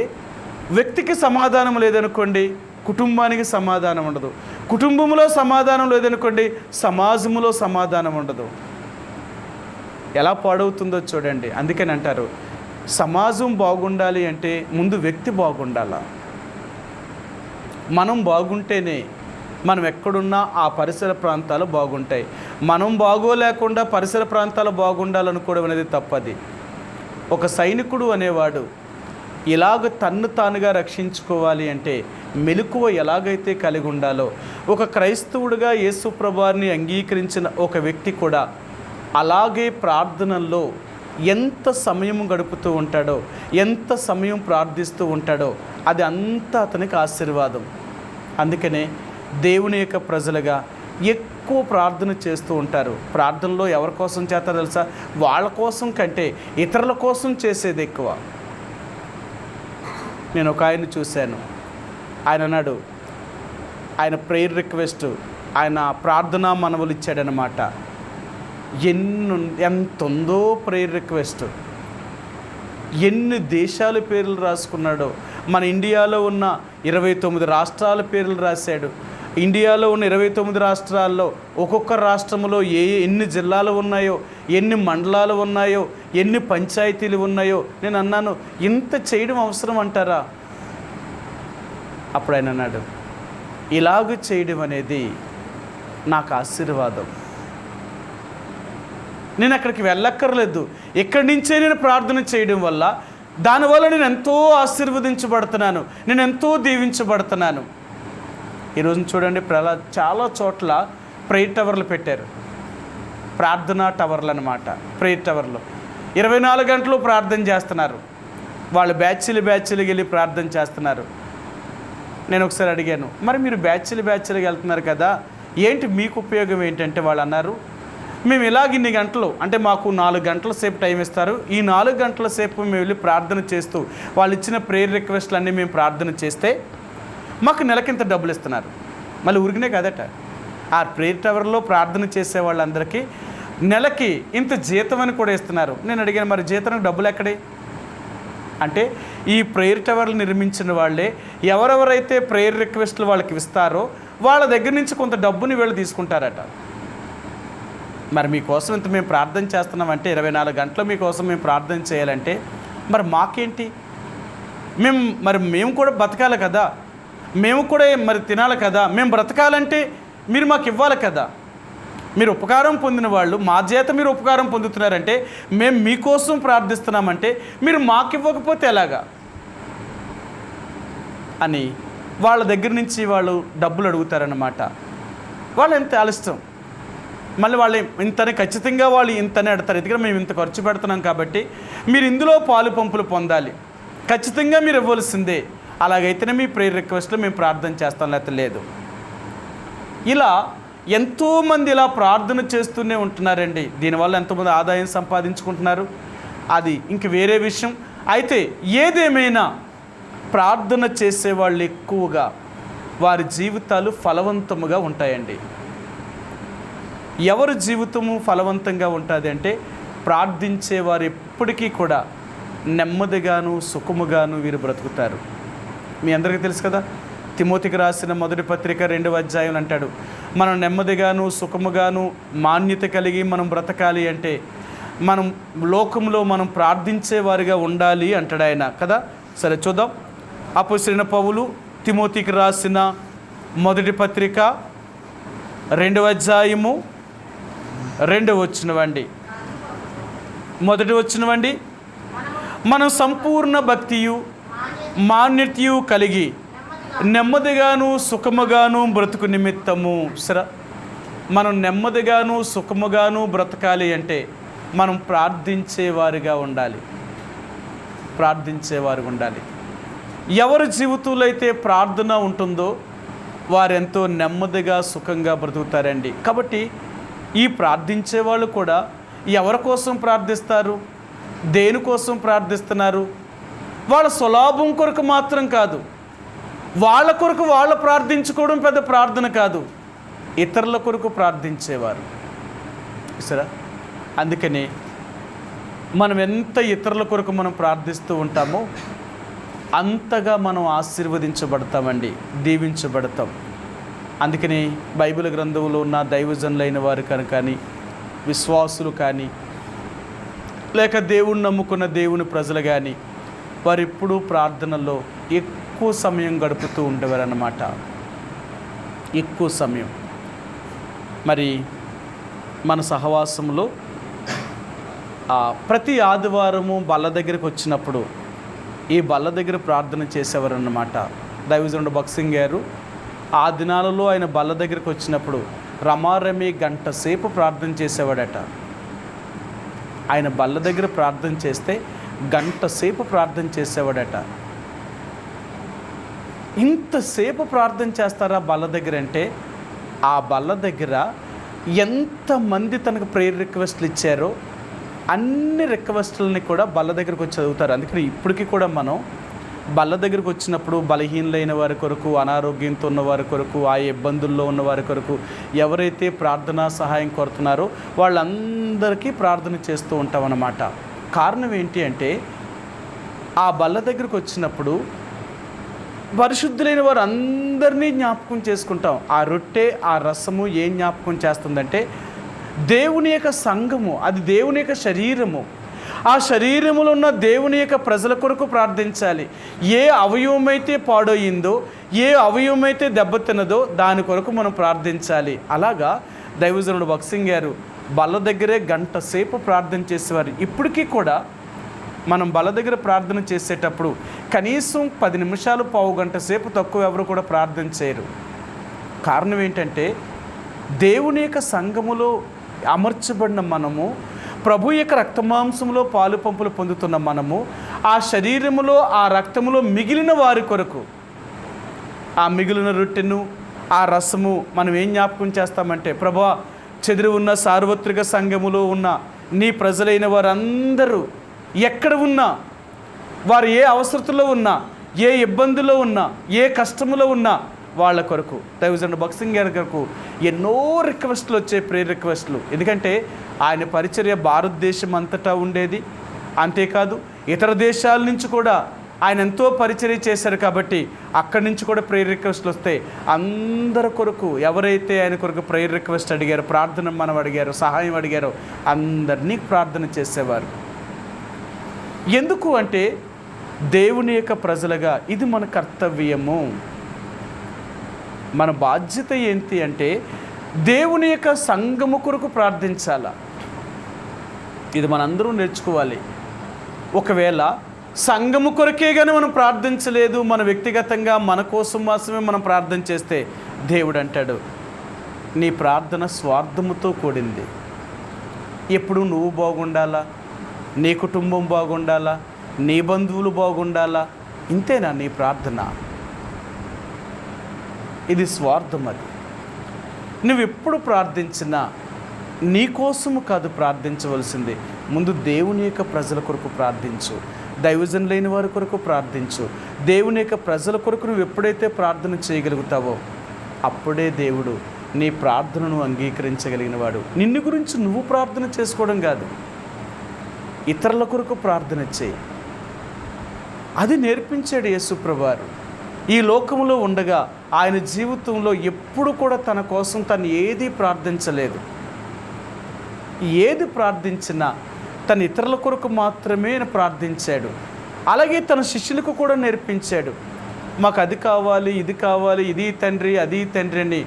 A: వ్యక్తికి సమాధానం లేదనుకోండి, కుటుంబానికి సమాధానం ఉండదు. కుటుంబంలో సమాధానం లేదనుకోండి, సమాజంలో సమాధానం ఉండదు. ఎలా పాడవుతుందో చూడండి. అందుకని అంటారు, సమాజం బాగుండాలి అంటే ముందు వ్యక్తి బాగుండాల. మనం బాగుంటేనే మనం ఎక్కడున్నా ఆ పరిసర ప్రాంతాలు బాగుంటాయి. మనం బాగోలేకుండా పరిసర ప్రాంతాలు బాగుండాలనుకోవడం అనేది తప్పది. ఒక సైనికుడు అనేవాడు ఇలాగ తన్ను తానుగా రక్షించుకోవాలి అంటే మెలకువ ఎలాగైతే కలిగి ఉండాలో, ఒక క్రైస్తవుడిగా యేసు ప్రభువుని అంగీకరించిన ఒక వ్యక్తి కూడా అలాగే ప్రార్థనల్లో ఎంత సమయం గడుపుతూ ఉంటాడో, ఎంత సమయం ప్రార్థిస్తూ ఉంటాడో అది అంతా అతనికి ఆశీర్వాదం. అందుకనే దేవుని యొక్క ప్రజలుగా ఎక్కువ ప్రార్థన చేస్తూ ఉంటారు. ప్రార్థనలో ఎవరి కోసం చేస్తారో తెలుసా? వాళ్ళ కోసం కంటే ఇతరుల కోసం చేసేది ఎక్కువ. నేను ఒక ఆయన్ని చూశాను. ఆయన అన్నాడు, ఆయన ప్రేయర్ రిక్వెస్ట్, ఆయన ప్రార్థనా మనవులు ఇచ్చాడనమాట. ఎంత ఉందో ప్రేయర్ రిక్వెస్ట్, ఎన్ని దేశాల పేర్లు రాసుకున్నాడో. మన ఇండియాలో ఉన్న 29 రాష్ట్రాల పేర్లు రాశాడు. ఇండియాలో ఉన్న 29 రాష్ట్రాల్లో ఒక్కొక్క రాష్ట్రంలో ఎన్ని జిల్లాలు ఉన్నాయో, ఎన్ని మండలాలు ఉన్నాయో, ఎన్ని పంచాయతీలు ఉన్నాయో. నేను అన్నాను, ఇంత చేయడం అవసరం అంటారా? అప్పుడు ఆయన అన్నాడు, ఇలాగ చేయడం అనేది నాకు ఆశీర్వాదం. నేను అక్కడికి వెళ్ళక్కర్లేదు, ఇక్కడి నుంచే నేను ప్రార్థన చేయడం వల్ల దానివల్ల నేను ఎంతో ఆశీర్వదించబడుతున్నాను, నేను ఎంతో దీవించబడుతున్నాను. ఈరోజు చూడండి, చాలా చోట్ల ప్రేయర్ టవర్లు పెట్టారు. ప్రార్థనా టవర్లు అన్నమాట. ప్రేయర్ టవర్లు 24 గంటలు ప్రార్థన చేస్తున్నారు. వాళ్ళు బ్యాచ్లుకి వెళ్ళి ప్రార్థన చేస్తున్నారు. నేను ఒకసారి అడిగాను, మరి మీరు బ్యాచ్లుకి వెళ్తున్నారు కదా, ఏంటి మీకు ఉపయోగం ఏంటంటే వాళ్ళు అన్నారు, మేము ఇలాగ ఇన్ని గంటలు, అంటే మాకు 4 గంటల సేపు టైం ఇస్తారు. ఈ 4 గంటల సేపు మేము వెళ్ళి ప్రార్థన చేస్తూ వాళ్ళు ఇచ్చిన ప్రేయర్ రిక్వెస్ట్లు అన్నీ మేము ప్రార్థన చేస్తే మాకు నెలకింత డబ్బులు ఇస్తున్నారు. మళ్ళీ ఊరికనే కదట, ఆ ప్రేయర్ టవర్లో ప్రార్థన చేసే వాళ్ళందరికీ నెలకి ఇంత జీతం అని కూడా ఇస్తున్నారు. నేను అడిగాను, మరి జీతానికి డబ్బులు ఎక్కడే అంటే, ఈ ప్రేయర్ టవర్లు నిర్మించిన వాళ్ళే ఎవరెవరైతే ప్రేయర్ రిక్వెస్ట్లు వాళ్ళకి ఇస్తారో వాళ్ళ దగ్గర నుంచి కొంత డబ్బుని వీళ్ళు తీసుకుంటారట. మరి మీకోసం ఇంత మేము ప్రార్థన చేస్తున్నామంటే, 24 గంటలు మీకోసం మేము ప్రార్థన చేయాలంటే మరి మాకేంటి? మేము కూడా బతకాలి కదా, మేము కూడా మరి తినాలి కదా, మేము బ్రతకాలంటే మీరు మాకు ఇవ్వాలి కదా. మీరు ఉపకారం పొందిన వాళ్ళు, మా చేత మీరు ఉపకారం పొందుతున్నారంటే, మేము మీకోసం ప్రార్థిస్తున్నామంటే మీరు మాకు ఇవ్వకపోతే ఎలాగా అని వాళ్ళ దగ్గర నుంచి వాళ్ళు డబ్బులు అడుగుతారన్నమాట. వాళ్ళు ఎంత ఆలస్యం, మళ్ళీ వాళ్ళు ఇంతనే ఖచ్చితంగా వాళ్ళు ఇంతనే అడతారు. ఎందుకంటే మేము ఇంత ఖర్చు పెడుతున్నాం కాబట్టి మీరు ఇందులో పాలు పంపులు పొందాలి, ఖచ్చితంగా మీరు ఇవ్వాల్సిందే. అలాగైతేనే మీ ప్రేయర్ రిక్వెస్ట్లో మేము ప్రార్థన చేస్తాం, లేకపోతే లేదు. ఇలా ఎంతోమంది ఇలా ప్రార్థన చేస్తూనే ఉంటున్నారండి. దీనివల్ల ఎంతోమంది ఆదాయం సంపాదించుకుంటున్నారు, అది ఇంక వేరే విషయం. అయితే ఏదేమైనా ప్రార్థన చేసేవాళ్ళు ఎక్కువగా వారి జీవితాలు ఫలవంతముగా ఉంటాయండి. ఎవరి జీవితము ఫలవంతంగా ఉంటుంది అంటే, ప్రార్థించేవారు ఎప్పటికీ కూడా నెమ్మదిగాను సుఖముగాను వీరు బ్రతుకుతారు. మీ అందరికీ తెలుసు కదా, తిమోతికి రాసిన మొదటి పత్రిక 2వ అధ్యాయం అంటాడు, మనం నెమ్మదిగాను సుఖముగాను మాన్యత కలిగి మనం బ్రతకాలి అంటే మనం లోకంలో మనం ప్రార్థించేవారిగా ఉండాలి అంటాడు ఆయన కదా. సరే చూద్దాం. అపోస్తలుడైన పౌలు తిమోతికి రాసిన మొదటి పత్రిక 2వ అధ్యాయము 2వ వచనమండి. మొదటి వచనమండి, మనం సంపూర్ణ భక్తియు మాన్యతయు కలిగి నెమ్మదిగాను సుఖముగాను బ్రతుకు నిమిత్తము. సరే, మనం నెమ్మదిగాను సుఖముగాను బ్రతకాలి అంటే మనం ప్రార్థించేవారిగా ఉండాలి. ఎవరి జీవితంలో అయితే ప్రార్థన ఉంటుందో వారెంతో నెమ్మదిగా సుఖంగా బ్రతుకుతారండి. కాబట్టి ఈ ప్రార్థించే వాళ్ళు కూడా ఎవరి కోసం ప్రార్థిస్తారు, దేనికోసం ప్రార్థిస్తున్నారు? వాళ్ళ స్వలాభం కొరకు మాత్రం కాదు, వాళ్ళ కొరకు వాళ్ళు ప్రార్థించుకోవడం పెద్ద ప్రార్థన కాదు, ఇతరుల కొరకు ప్రార్థించేవారు సరే. అందుకని మనం ఎంత ఇతరుల కొరకు మనం ప్రార్థిస్తూ ఉంటామో అంతగా మనం ఆశీర్వదించబడతామండి, దీవించబడతాం. అందుకని బైబిల్ గ్రంథంలో ఉన్న దైవజనులైన వారు కానీ, విశ్వాసులు కానీ, లేక దేవుణ్ణి నమ్ముకున్న దేవుని ప్రజలు కానీ వారు ఎప్పుడూ ప్రార్థనలో ఎక్కువ సమయం గడుపుతూ ఉండేవారు అన్నమాట. ఎక్కువ సమయం. మరి మన సహవాసంలో ప్రతి ఆదివారము బల్ల దగ్గరికి వచ్చినప్పుడు ఈ బల్ల దగ్గర ప్రార్థన చేసేవారు అన్నమాట. దైవజనుడు భక్సింగ్ గారు ఆ దినాలలో ఆయన బల్ల దగ్గరికి వచ్చినప్పుడు రమారమి గంట సేపు ప్రార్థన చేసేవాడట. ఆయన బల్ల దగ్గర ప్రార్థన చేస్తే గంట సేపు ప్రార్థన చేసేవాడట. ఇంతసేపు ప్రార్థన చేస్తారా బల్ల దగ్గర అంటే, ఆ బల్ల దగ్గర ఎంతమంది తనకు ప్రేయర్ రిక్వెస్ట్లు ఇచ్చారో అన్ని రిక్వెస్ట్లని కూడా బల్ల దగ్గరకు వచ్చి చదువుతారు. అందుకని ఇప్పటికీ కూడా మనం బల్ల దగ్గరకు వచ్చినప్పుడు బలహీనలైన వారి కొరకు, అనారోగ్యంతో ఉన్న వారి కొరకు, ఆ ఇబ్బందుల్లో ఉన్న వారి కొరకు ఎవరైతే ప్రార్థనా సహాయం కోరుతున్నారో వాళ్ళందరికీ ప్రార్థన చేస్తూ ఉంటామన్నమాట. కారణం ఏంటి అంటే, ఆ బల్ల దగ్గరకు వచ్చినప్పుడు పరిశుద్ధులైన వారు అందరినీ జ్ఞాపకం చేసుకుంటాం. ఆ రొట్టె, ఆ రసము ఏం జ్ఞాపకం చేస్తుందంటే దేవుని యొక్క సంఘము, అది దేవుని యొక్క శరీరము. ఆ శరీరములో ఉన్న దేవుని యొక్క ప్రజల కొరకు ప్రార్థించాలి. ఏ అవయవమైతే పాడయిందో, ఏ అవయవమైతే దెబ్బతిన్నదో దాని కొరకు మనం ప్రార్థించాలి. అలాగా దైవజనుడు భక్సింగ్ గారు బల్ల దగ్గరే గంట సేపు ప్రార్థన చేసేవారు. ఇప్పటికీ కూడా మనం బల్ల దగ్గర ప్రార్థన చేసేటప్పుడు కనీసం 10 నిమిషాలు, పావు గంట సేపు తక్కువ ఎవరు కూడా ప్రార్థన చేయరు. కారణం ఏంటంటే, దేవుని యొక్క సంఘములో అమర్చబడిన మనము, ప్రభు యొక్క రక్తమాంసంలో పాలు పంపులు పొందుతున్న మనము, ఆ శరీరములో, ఆ రక్తములో మిగిలిన వారి కొరకు ఆ మిగిలిన రొట్టెను, ఆ రసము మనం ఏం జ్ఞాపకం చేస్తామంటే, ప్రభువా, చెదిరి ఉన్న సార్వత్రిక సంఘములో ఉన్న నీ ప్రజలైన వారందరూ ఎక్కడ ఉన్నా, వారు ఏ అవసరతలో ఉన్నా, ఏ ఇబ్బందిలో ఉన్నా, ఏ కష్టములో ఉన్నా వాళ్ళ కొరకు దైవజనుడు భక్సింగ్ గారి కొరకు ఎన్నో రిక్వెస్ట్లు వచ్చాయి, ప్రేయర్ రిక్వెస్ట్లు. ఎందుకంటే ఆయన పరిచర్య భారతదేశం అంతటా ఉండేది. అంతేకాదు ఇతర దేశాల నుంచి కూడా ఆయన ఎంతో పరిచర్య చేశారు. కాబట్టి అక్కడి నుంచి కూడా ప్రేయర్ రిక్వెస్ట్లు వస్తాయి. అందరి కొరకు ఎవరైతే ఆయన కొరకు ప్రేయర్ రిక్వెస్ట్ అడిగారో, ప్రార్థన మనం అడిగారో, సహాయం అడిగారో అందరినీ ప్రార్థన చేసేవారు. ఎందుకు అంటే, దేవుని యొక్క ప్రజలుగా ఇది మన కర్తవ్యము. మన బాధ్యత ఏంటి అంటే, దేవుని యొక్క సంఘము కొరకు ప్రార్థించాలా. ఇది మనందరూ నేర్చుకోవాలి. ఒకవేళ సంఘము కొరకే కానీ మనం ప్రార్థించలేదు, మన వ్యక్తిగతంగా మన కోసం మాత్రమే మనం ప్రార్థన చేస్తే దేవుడు అంటాడు, నీ ప్రార్థన స్వార్థముతో కూడింది. ఎప్పుడు నువ్వు బాగుండాలా, నీ కుటుంబం బాగుండాలా, నీ బంధువులు బాగుండాలా, ఇంతేనా నీ ప్రార్థన? ఇది స్వార్థం. అది నువ్వు ఎప్పుడు ప్రార్థించినా నీ కోసము కాదు ప్రార్థించవలసింది. ముందు దేవుని యొక్క ప్రజల కొరకు ప్రార్థించు, దైవజనులైన వారి కొరకు ప్రార్థించు. దేవుని యొక్క ప్రజల కొరకు నువ్వు ఎప్పుడైతే ప్రార్థన చేయగలుగుతావో అప్పుడే దేవుడు నీ ప్రార్థనను అంగీకరించగలిగిన వాడు. నిన్ను గురించి నువ్వు ప్రార్థన చేసుకోవడం కాదు, ఇతరుల కొరకు ప్రార్థన చేయి. అది నేర్పించాడు యేసుప్రభువారు. ఈ లోకంలో ఉండగా ఆయన జీవితంలో ఎప్పుడు కూడా తన కోసం తను ఏది ప్రార్థించలేదు. ఏది ప్రార్థించినా తన ఇతరుల కొరకు మాత్రమే ప్రార్థించాడు. అలాగే తన శిష్యులకు కూడా నేర్పించాడు. మాకు అది కావాలి, ఇది కావాలి, ఇది తండ్రి, అది తండ్రి అని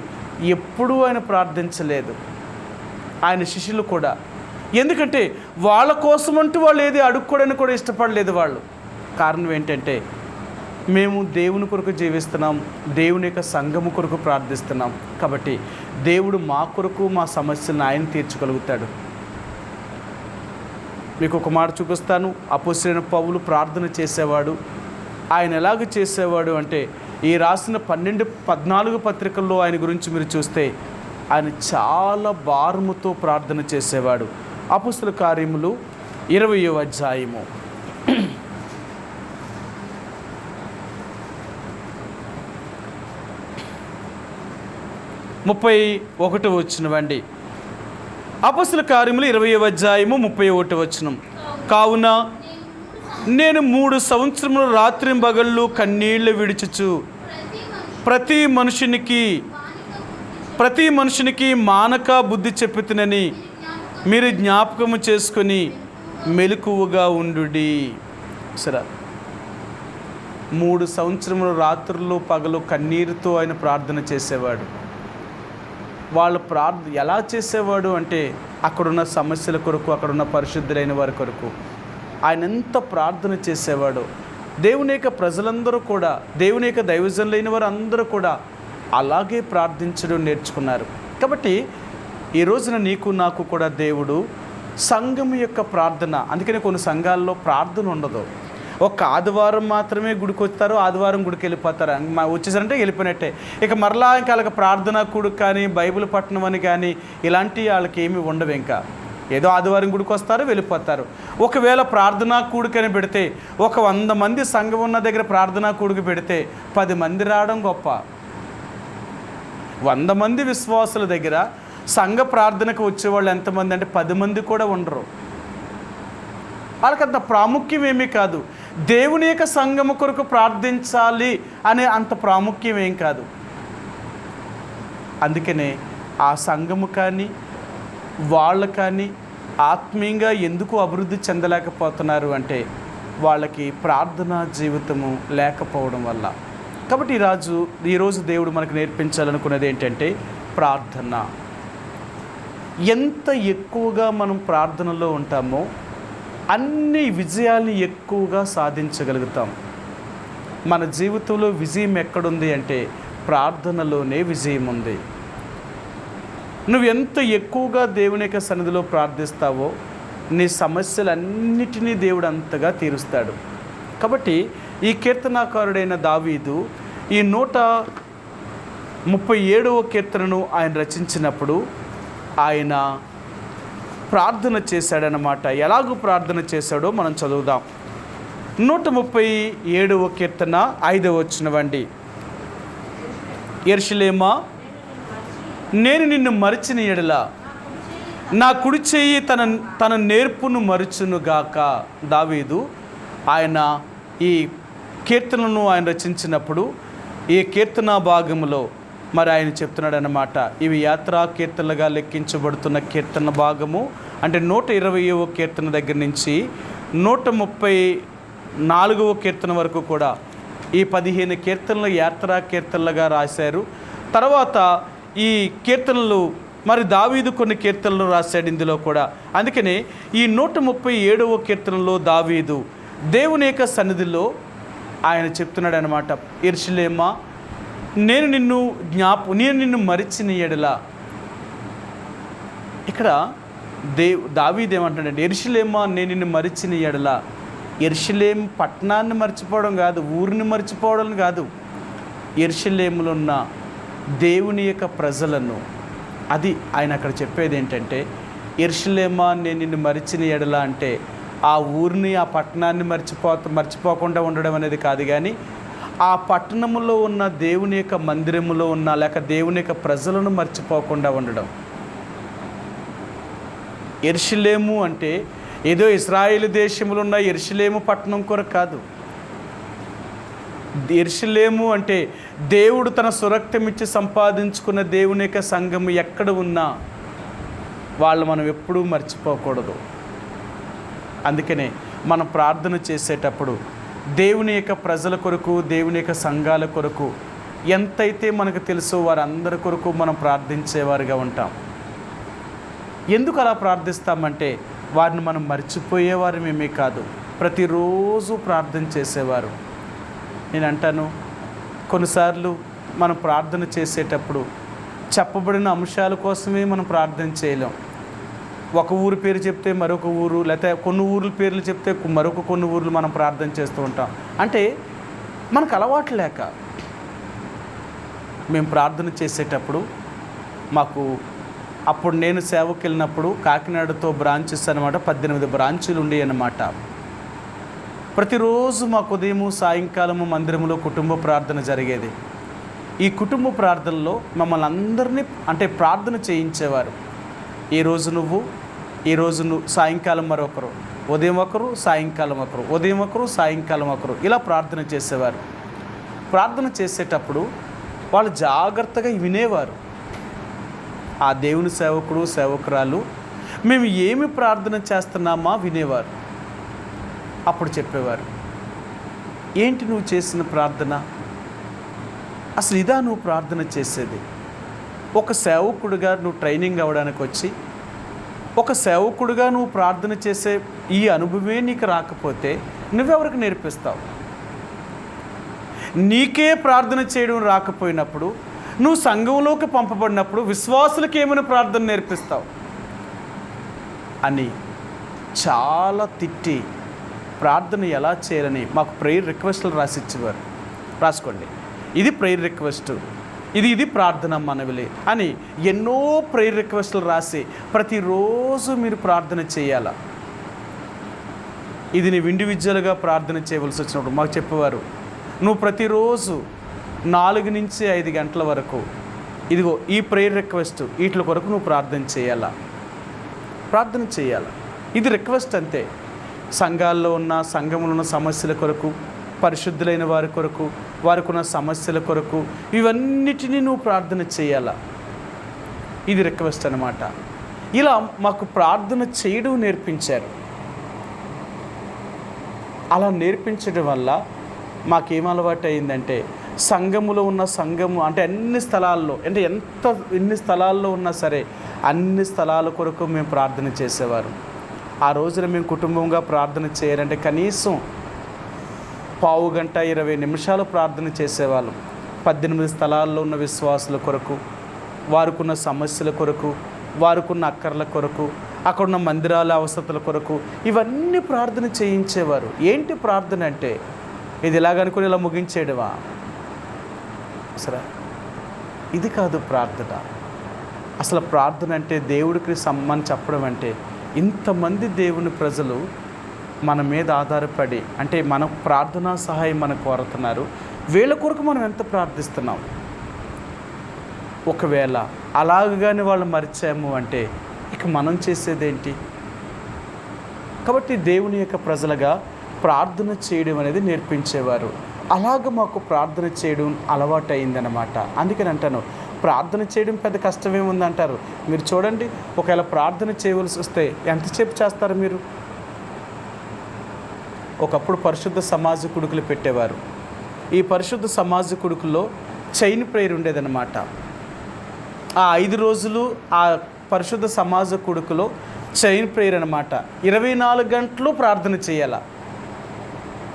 A: ఎప్పుడూ ఆయన ప్రార్థించలేదు. ఆయన శిష్యులు కూడా, ఎందుకంటే వాళ్ళ కోసం అంటూ వాళ్ళు ఏది అడుక్కోవడానికి కూడా ఇష్టపడలేదు వాళ్ళు. కారణం ఏంటంటే, మేము దేవుని కొరకు జీవిస్తున్నాం, దేవుని యొక్క సంఘము కొరకు ప్రార్థిస్తున్నాం. కాబట్టి దేవుడు మా కొరకు మా సమస్యలను ఆయన తీర్చగలుగుతాడు. మీకు ఒక మాట చూపిస్తాను. అపోస్తలుడైన పౌలు ప్రార్థన చేసేవాడు. ఆయన ఎలాగ చేసేవాడు అంటే ఈ రాసిన 14 పత్రికల్లో ఆయన గురించి మీరు చూస్తే ఆయన చాలా భారముతో ప్రార్థన చేసేవాడు. అపొస్తలుల కార్యములు 20వ అధ్యాయము 31వ వచనమండి. అపొస్తలుల కార్యములు 20వ అధ్యాయము 31వ వచనం. కావున నేను 3 సంవత్సరములు రాత్రింబగళ్ళు కన్నీళ్లు విడుచుచు ప్రతి మనుషునికి మానక బుద్ధి చెప్పుతునని మీరు జ్ఞాపకము చేసుకొని మెలకువగా ఉండుడి. సరే, 3 సంవత్సరములు రాత్రులు పగలు కన్నీరుతో ఆయన ప్రార్థన చేసేవాడు. వాళ్ళు ఎలా చేసేవాడు అంటే అక్కడున్న సమస్యల కొరకు, అక్కడున్న పరిశుద్ధులైన వారి కొరకు ఆయన ఎంత ప్రార్థన చేసేవాడు. దేవుని యొక్క ప్రజలందరూ కూడా, దేవుని యొక్క దైవజనులైన వారు అందరూ కూడా అలాగే ప్రార్థించడం నేర్చుకున్నారు. కాబట్టి ఈ రోజున నీకు నాకు కూడా దేవుడు సంఘం యొక్క ప్రార్థన, అందుకని కొన్ని సంఘాల్లో ప్రార్థన ఉండదు. ఒక ఆదివారం మాత్రమే గుడికి వస్తారు, ఆదివారం గుడికి వెళ్ళిపోతారు, వచ్చేసారంటే వెళ్ళిపోయినట్టే. ఇక మరలా ఇంకా వాళ్ళకి ప్రార్థన కూడికి కానీ బైబిల్ పట్టణం అని కానీ ఇలాంటివి వాళ్ళకి ఏమీ ఉండవు. ఇంకా ఏదో ఆదివారం గుడికి వస్తారు, వెళ్ళిపోతారు. ఒకవేళ ప్రార్థనా కూడికని పెడితే, ఒక 100 మంది సంఘం ఉన్న దగ్గర ప్రార్థనా కూడికి పెడితే 10 మంది రావడం గొప్ప. 100 మంది విశ్వాసుల దగ్గర సంఘ ప్రార్థనకు వచ్చేవాళ్ళు ఎంతమంది అంటే 10 మంది కూడా ఉండరు. వాళ్ళకి అంత ప్రాముఖ్యం ఏమీ కాదు. దేవుని యొక్క సంఘము కొరకు ప్రార్థించాలి అనే అంత ప్రాముఖ్యం ఏం కాదు. అందుకనే ఆ సంఘము కానీ వాళ్ళు కానీ ఆత్మీయంగా ఎందుకు అభివృద్ధి చెందలేకపోతున్నారు అంటే వాళ్ళకి ప్రార్థనా జీవితము లేకపోవడం వల్ల. కాబట్టి ఈరోజు దేవుడు మనకు నేర్పించాలనుకున్నది ఏంటంటే ప్రార్థన. ఎంత ఎక్కువగా మనం ప్రార్థనలో ఉంటామో అన్ని విజయాల్ని ఎక్కువగా సాధించగలుగుతాం. మన జీవితంలో విజయం ఎక్కడుంది అంటే ప్రార్థనలోనే విజయం ఉంది. నువ్వు ఎంత ఎక్కువగా దేవుని యొక్క సన్నిధిలో ప్రార్థిస్తావో నీ సమస్యలన్నిటినీ దేవుడు అంతగా తీరుస్తాడు. కాబట్టి ఈ కీర్తనాకారుడైన దావీదు ఈ 137వ కీర్తనను ఆయన రచించినప్పుడు ఆయన ప్రార్థన చేశాడనమాట. ఎలాగూ ప్రార్థన చేశాడో మనం చదువుదాం. 137వ కీర్తన 5వ వచనమండి. యెరూషలేమా, నేను నిన్ను మరిచిన ఎడల నా కుడి చెయ్యి తన నేర్పును మరుచునుగాక. దావీదు ఆయన ఈ కీర్తనను ఆయన రచించినప్పుడు ఈ కీర్తనా భాగంలో మరి ఆయన చెప్తున్నాడు అన్నమాట. ఇవి యాత్రా కీర్తనలుగా లెక్కించబడుతున్న కీర్తన భాగము. అంటే 120వ కీర్తన దగ్గర నుంచి 134వ కీర్తన వరకు కూడా ఈ 15 కీర్తనలు యాత్రా కీర్తనలుగా రాశారు. తర్వాత ఈ కీర్తనలు మరి దావీదు కొన్ని కీర్తనలు రాశాడు ఇందులో కూడా. అందుకనే ఈ 137వ కీర్తనలో దావీదు దేవుని యొక్క సన్నిధిలో ఆయన చెప్తున్నాడు అనమాట. యెరూషలేమా, నేను నిన్ను మరిచిన ఎడల. ఇక్కడ దావీదు ఏమంటాడంటే యెరూషలేమా, నేను నిన్ను మరిచిన ఎడల. యెరూషలేం పట్టణాన్ని మర్చిపోవడం కాదు, ఊరిని మర్చిపోవడం కాదు, యెరూషలేములో ఉన్న దేవుని యొక్క ప్రజలను. అది ఆయన అక్కడ చెప్పేది ఏంటంటే యెరూషలేమా, నేను నిన్ను మరిచిన ఎడల అంటే ఆ ఊరిని ఆ పట్టణాన్ని మర్చిపోకుండా ఉండడం అనేది కాదు, కానీ ఆ పట్టణంలో ఉన్న దేవుని యొక్క మందిరములో ఉన్న లేక దేవుని యొక్క ప్రజలను మర్చిపోకుండా ఉండడం. యెరూషలేము అంటే ఏదో ఇశ్రాయేలు దేశంలో ఉన్న యెరూషలేము పట్టణం కొరకు కాదు. యెరూషలేము అంటే దేవుడు తన సురక్తం ఇచ్చి సంపాదించుకున్న దేవుని యొక్క సంఘము ఎక్కడ ఉన్నా వాళ్ళు మనం ఎప్పుడూ మర్చిపోకూడదు. అందుకనే మనం ప్రార్థన చేసేటప్పుడు దేవుని యొక్క ప్రజల కొరకు, దేవుని యొక్క సంఘాల కొరకు ఎంతైతే మనకు తెలుసో వారందరి కొరకు మనం ప్రార్థించేవారుగా ఉంటాం. ఎందుకు అలా ప్రార్థిస్తామంటే వారిని మనం మర్చిపోయేవారు మేమే కాదు, ప్రతిరోజు ప్రార్థన చేసేవారు. నేను అంటాను, కొన్నిసార్లు మనం ప్రార్థన చేసేటప్పుడు చెప్పబడిన అంశాల కోసమే మనం ప్రార్థన చేయలేం. ఒక ఊరు పేరు చెప్తే మరొక ఊరు, లేకపోతే కొన్ని ఊర్ల పేర్లు చెప్తే కొన్ని ఊర్లు మనం ప్రార్థన చేస్తూ ఉంటాం. అంటే మనకు అలవాటు లేక మేము ప్రార్థన చేసేటప్పుడు మాకు అప్పుడు నేను సేవకు వెళ్ళినప్పుడు కాకినాడతో బ్రాంచెస్ అనమాట, 18 బ్రాంచులు ఉండేవి అన్నమాట. ప్రతిరోజు మాకు ఉదయము సాయంకాలము మందిరంలో కుటుంబ ప్రార్థన జరిగేది. ఈ కుటుంబ ప్రార్థనలో మమ్మల్ని అందరినీ అంటే ప్రార్థన చేయించేవారు. ఈరోజు నువ్వు సాయంకాలం మరొకరు, ఉదయం ఒకరు, సాయంకాలం ఒకరు, ఉదయం ఒకరు, సాయంకాలం ఒకరు, ఇలా ప్రార్థన చేసేవారు. ప్రార్థన చేసేటప్పుడు వాళ్ళు జాగ్రత్తగా వినేవారు. ఆ దేవుని సేవకుడు సేవకురాలు మేము ఏమి ప్రార్థన చేస్తున్నామా వినేవారు. అప్పుడు చెప్పేవారు, ఏంటి నువ్వు చేసిన ప్రార్థన, అసలు ఇదా నువ్వు ప్రార్థన చేసేది? ఒక సేవకుడిగా నువ్వు ట్రైనింగ్ అవ్వడానికి వచ్చి ఒక సేవకుడిగా నువ్వు ప్రార్థన చేసే ఈ అనుభవమే నీకు రాకపోతే నువ్వెవరికి నేర్పిస్తావు? నీకే ప్రార్థన చేయడం రాకపోయినప్పుడు నువ్వు సంఘంలోకి పంపబడినప్పుడు విశ్వాసులకు ఏమైనా ప్రార్థన నేర్పిస్తావు అని చాలా తిట్టి ప్రార్థన ఎలా చేయాలని మాకు ప్రేయర్ రిక్వెస్ట్లు రాసిచ్చేవారు. రాసుకోండి, ఇది ప్రేయర్ రిక్వెస్ట్, ఇది ప్రార్థన మనవిలే అని ఎన్నో ప్రేయర్ రిక్వెస్ట్లు రాసి ప్రతిరోజు మీరు ప్రార్థన చేయాలా. ఇది నీవు ఇండివిజువల్గా ప్రార్థన చేయవలసి వచ్చినప్పుడు మాకు చెప్పేవారు, నువ్వు ప్రతిరోజు 4 నుంచి 5 గంటల వరకు ఇదిగో ఈ ప్రేయర్ రిక్వెస్ట్ వీటి కొరకు నువ్వు ప్రార్థన చేయాలా. ఇది రిక్వెస్ట్ అంతే. సంఘంలో ఉన్న సమస్యల కొరకు, పరిశుద్ధులైన వారి కొరకు, వారికి ఉన్న సమస్యల కొరకు ఇవన్నిటినీ నువ్వు ప్రార్థన చేయాలా. ఇది రిక్వెస్ట్ అన్నమాట. ఇలా మాకు ప్రార్థన చేయడం నేర్పించారు. అలా నేర్పించడం వల్ల మాకేం అలవాటు అయిందంటే సంఘములో ఉన్న సంఘము అంటే ఎన్ని స్థలాల్లో ఉన్నా సరే అన్ని స్థలాల కొరకు మేము ప్రార్థన చేసేవారు. ఆ రోజున మేము కుటుంబంగా ప్రార్థన చేయాలంటే కనీసం 15 గంట 20 నిమిషాలు ప్రార్థన చేసేవాళ్ళం. 18 స్థలాల్లో ఉన్న విశ్వాసుల కొరకు, వారికున్న సమస్యల కొరకు, వారికున్న అక్కర్ల కొరకు, అక్కడున్న మందిరాల అవసరతల కొరకు ఇవన్నీ ప్రార్థన చేయించేవారు. ఏంటి ప్రార్థన అంటే ఇది ఇలాగనుకుని ఇలా ముగించేయడమా? సరే, ఇది కాదు ప్రార్థన. అసలు ప్రార్థన అంటే దేవుడికి సమ్మని చెప్పడం అంటే ఇంతమంది దేవుని ప్రజలు మన మీద ఆధారపడి అంటే మన ప్రార్థనా సహాయం మనకు కోరుతున్నారు. వీళ్ళ కొరకు మనం ఎంత ప్రార్థిస్తున్నాం? ఒకవేళ అలాగగానే వాళ్ళు మరిచాము అంటే ఇక మనం చేసేదేంటి? కాబట్టి దేవుని యొక్క ప్రజలుగా ప్రార్థన చేయడం అనేది నేర్పించేవారు. అలాగ మాకు ప్రార్థన చేయడం అలవాటు అయిందనమాట. అందుకని అంటాను, ప్రార్థన చేయడం పెద్ద కష్టమేముందంటారు. మీరు చూడండి, ఒకవేళ ప్రార్థన చేయవలసి వస్తే ఎంతసేపు చేస్తారు మీరు? ఒకప్పుడు పరిశుద్ధ సమాజ కుడుకులు పెట్టేవారు. ఈ పరిశుద్ధ సమాజ కుడుకుల్లో చైన్ ప్రేయర్ ఉండేదన్నమాట. ఆ 5 రోజులు ఆ పరిశుద్ధ సమాజ కుడుకులో చైన్ ప్రేయర్ అనమాట. 24 గంటలు ప్రార్థన చేయాల.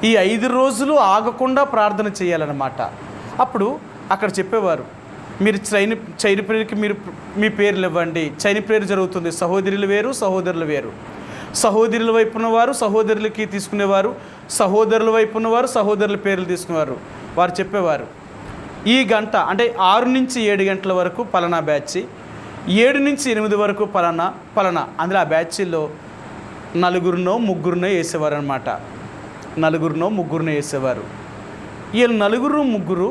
A: ఈ 5 రోజులు ఆగకుండా ప్రార్థన చేయాలన్నమాట. అప్పుడు అక్కడ చెప్పేవారు, మీరు చైన్ ప్రేయర్కి మీరు మీ పేర్లు ఇవ్వండి. చైన్ ప్రేయర్ జరుగుతుంది. సహోదరులు వేరు, సహోదరులు వేరు. సహోదరుల వైపు ఉన్నవారు సహోదరులకి తీసుకునేవారు, సహోదరుల వైపు ఉన్నవారు సహోదరుల పేర్లు తీసుకునేవారు. వారు చెప్పేవారు, ఈ గంట అంటే 6 నుంచి 7 గంటల వరకు పలానా బ్యాచ్, 7 నుంచి 8 వరకు పలానా. అందులో ఆ బ్యాచ్లో 4 3 వేసేవారు అనమాట. 4 3 వేసేవారు. వీళ్ళు 4 3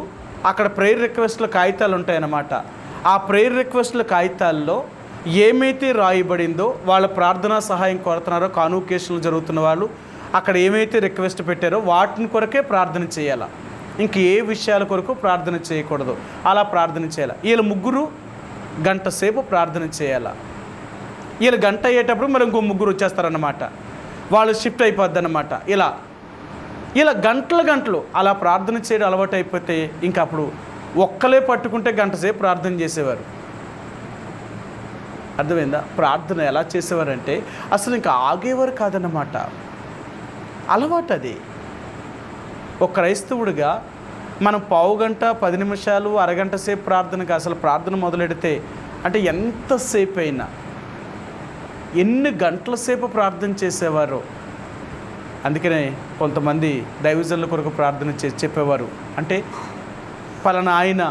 A: అక్కడ ప్రేయర్ రిక్వెస్ట్ల కాగితాలు ఉంటాయన్నమాట. ఆ ప్రేయర్ రిక్వెస్ట్ల కాగితాల్లో ఏమైతే రాయబడిందో వాళ్ళ ప్రార్థనా సహాయం కోరుతున్నారో, కాన్వకేషన్లు జరుగుతున్న వాళ్ళు అక్కడ ఏమైతే రిక్వెస్ట్ పెట్టారో వాటిని కొరకే ప్రార్థన చేయాలి. ఇంక ఏ విషయాల కొరకు ప్రార్థన చేయకూడదు. అలా ప్రార్థన చేయాలి. వీళ్ళు 3 గంట సేపు ప్రార్థన చేయాలి. వీళ్ళు గంట అయ్యేటప్పుడు మరి ఇంకో 3 వచ్చేస్తారన్నమాట. వాళ్ళు షిఫ్ట్ అయిపోద్ది అన్నమాట. ఇలా గంటలు అలా ప్రార్థన చేయడం అలవాటు అయిపోతే ఇంకా అప్పుడు ఒక్కలే పట్టుకుంటే గంట సేపు ప్రార్థన చేసేవారు. అర్థమైందా? ప్రార్థన ఎలా చేసేవారంటే అసలు ఇంకా ఆగేవారు కాదన్నమాట. అలవాటు అది. ఒక క్రైస్తవుడిగా మనం 15 గంట 10 నిమిషాలు అరగంట సేపు ప్రార్థనగా అసలు ప్రార్థన మొదలెడితే అంటే ఎంతసేపు అయినా ఎన్ని గంటల సేపు ప్రార్థన చేసేవారో అందుకనే కొంతమంది దైవజనుల కొరకు ప్రార్థన చెప్పేవారు. అంటే పలానా ఆయన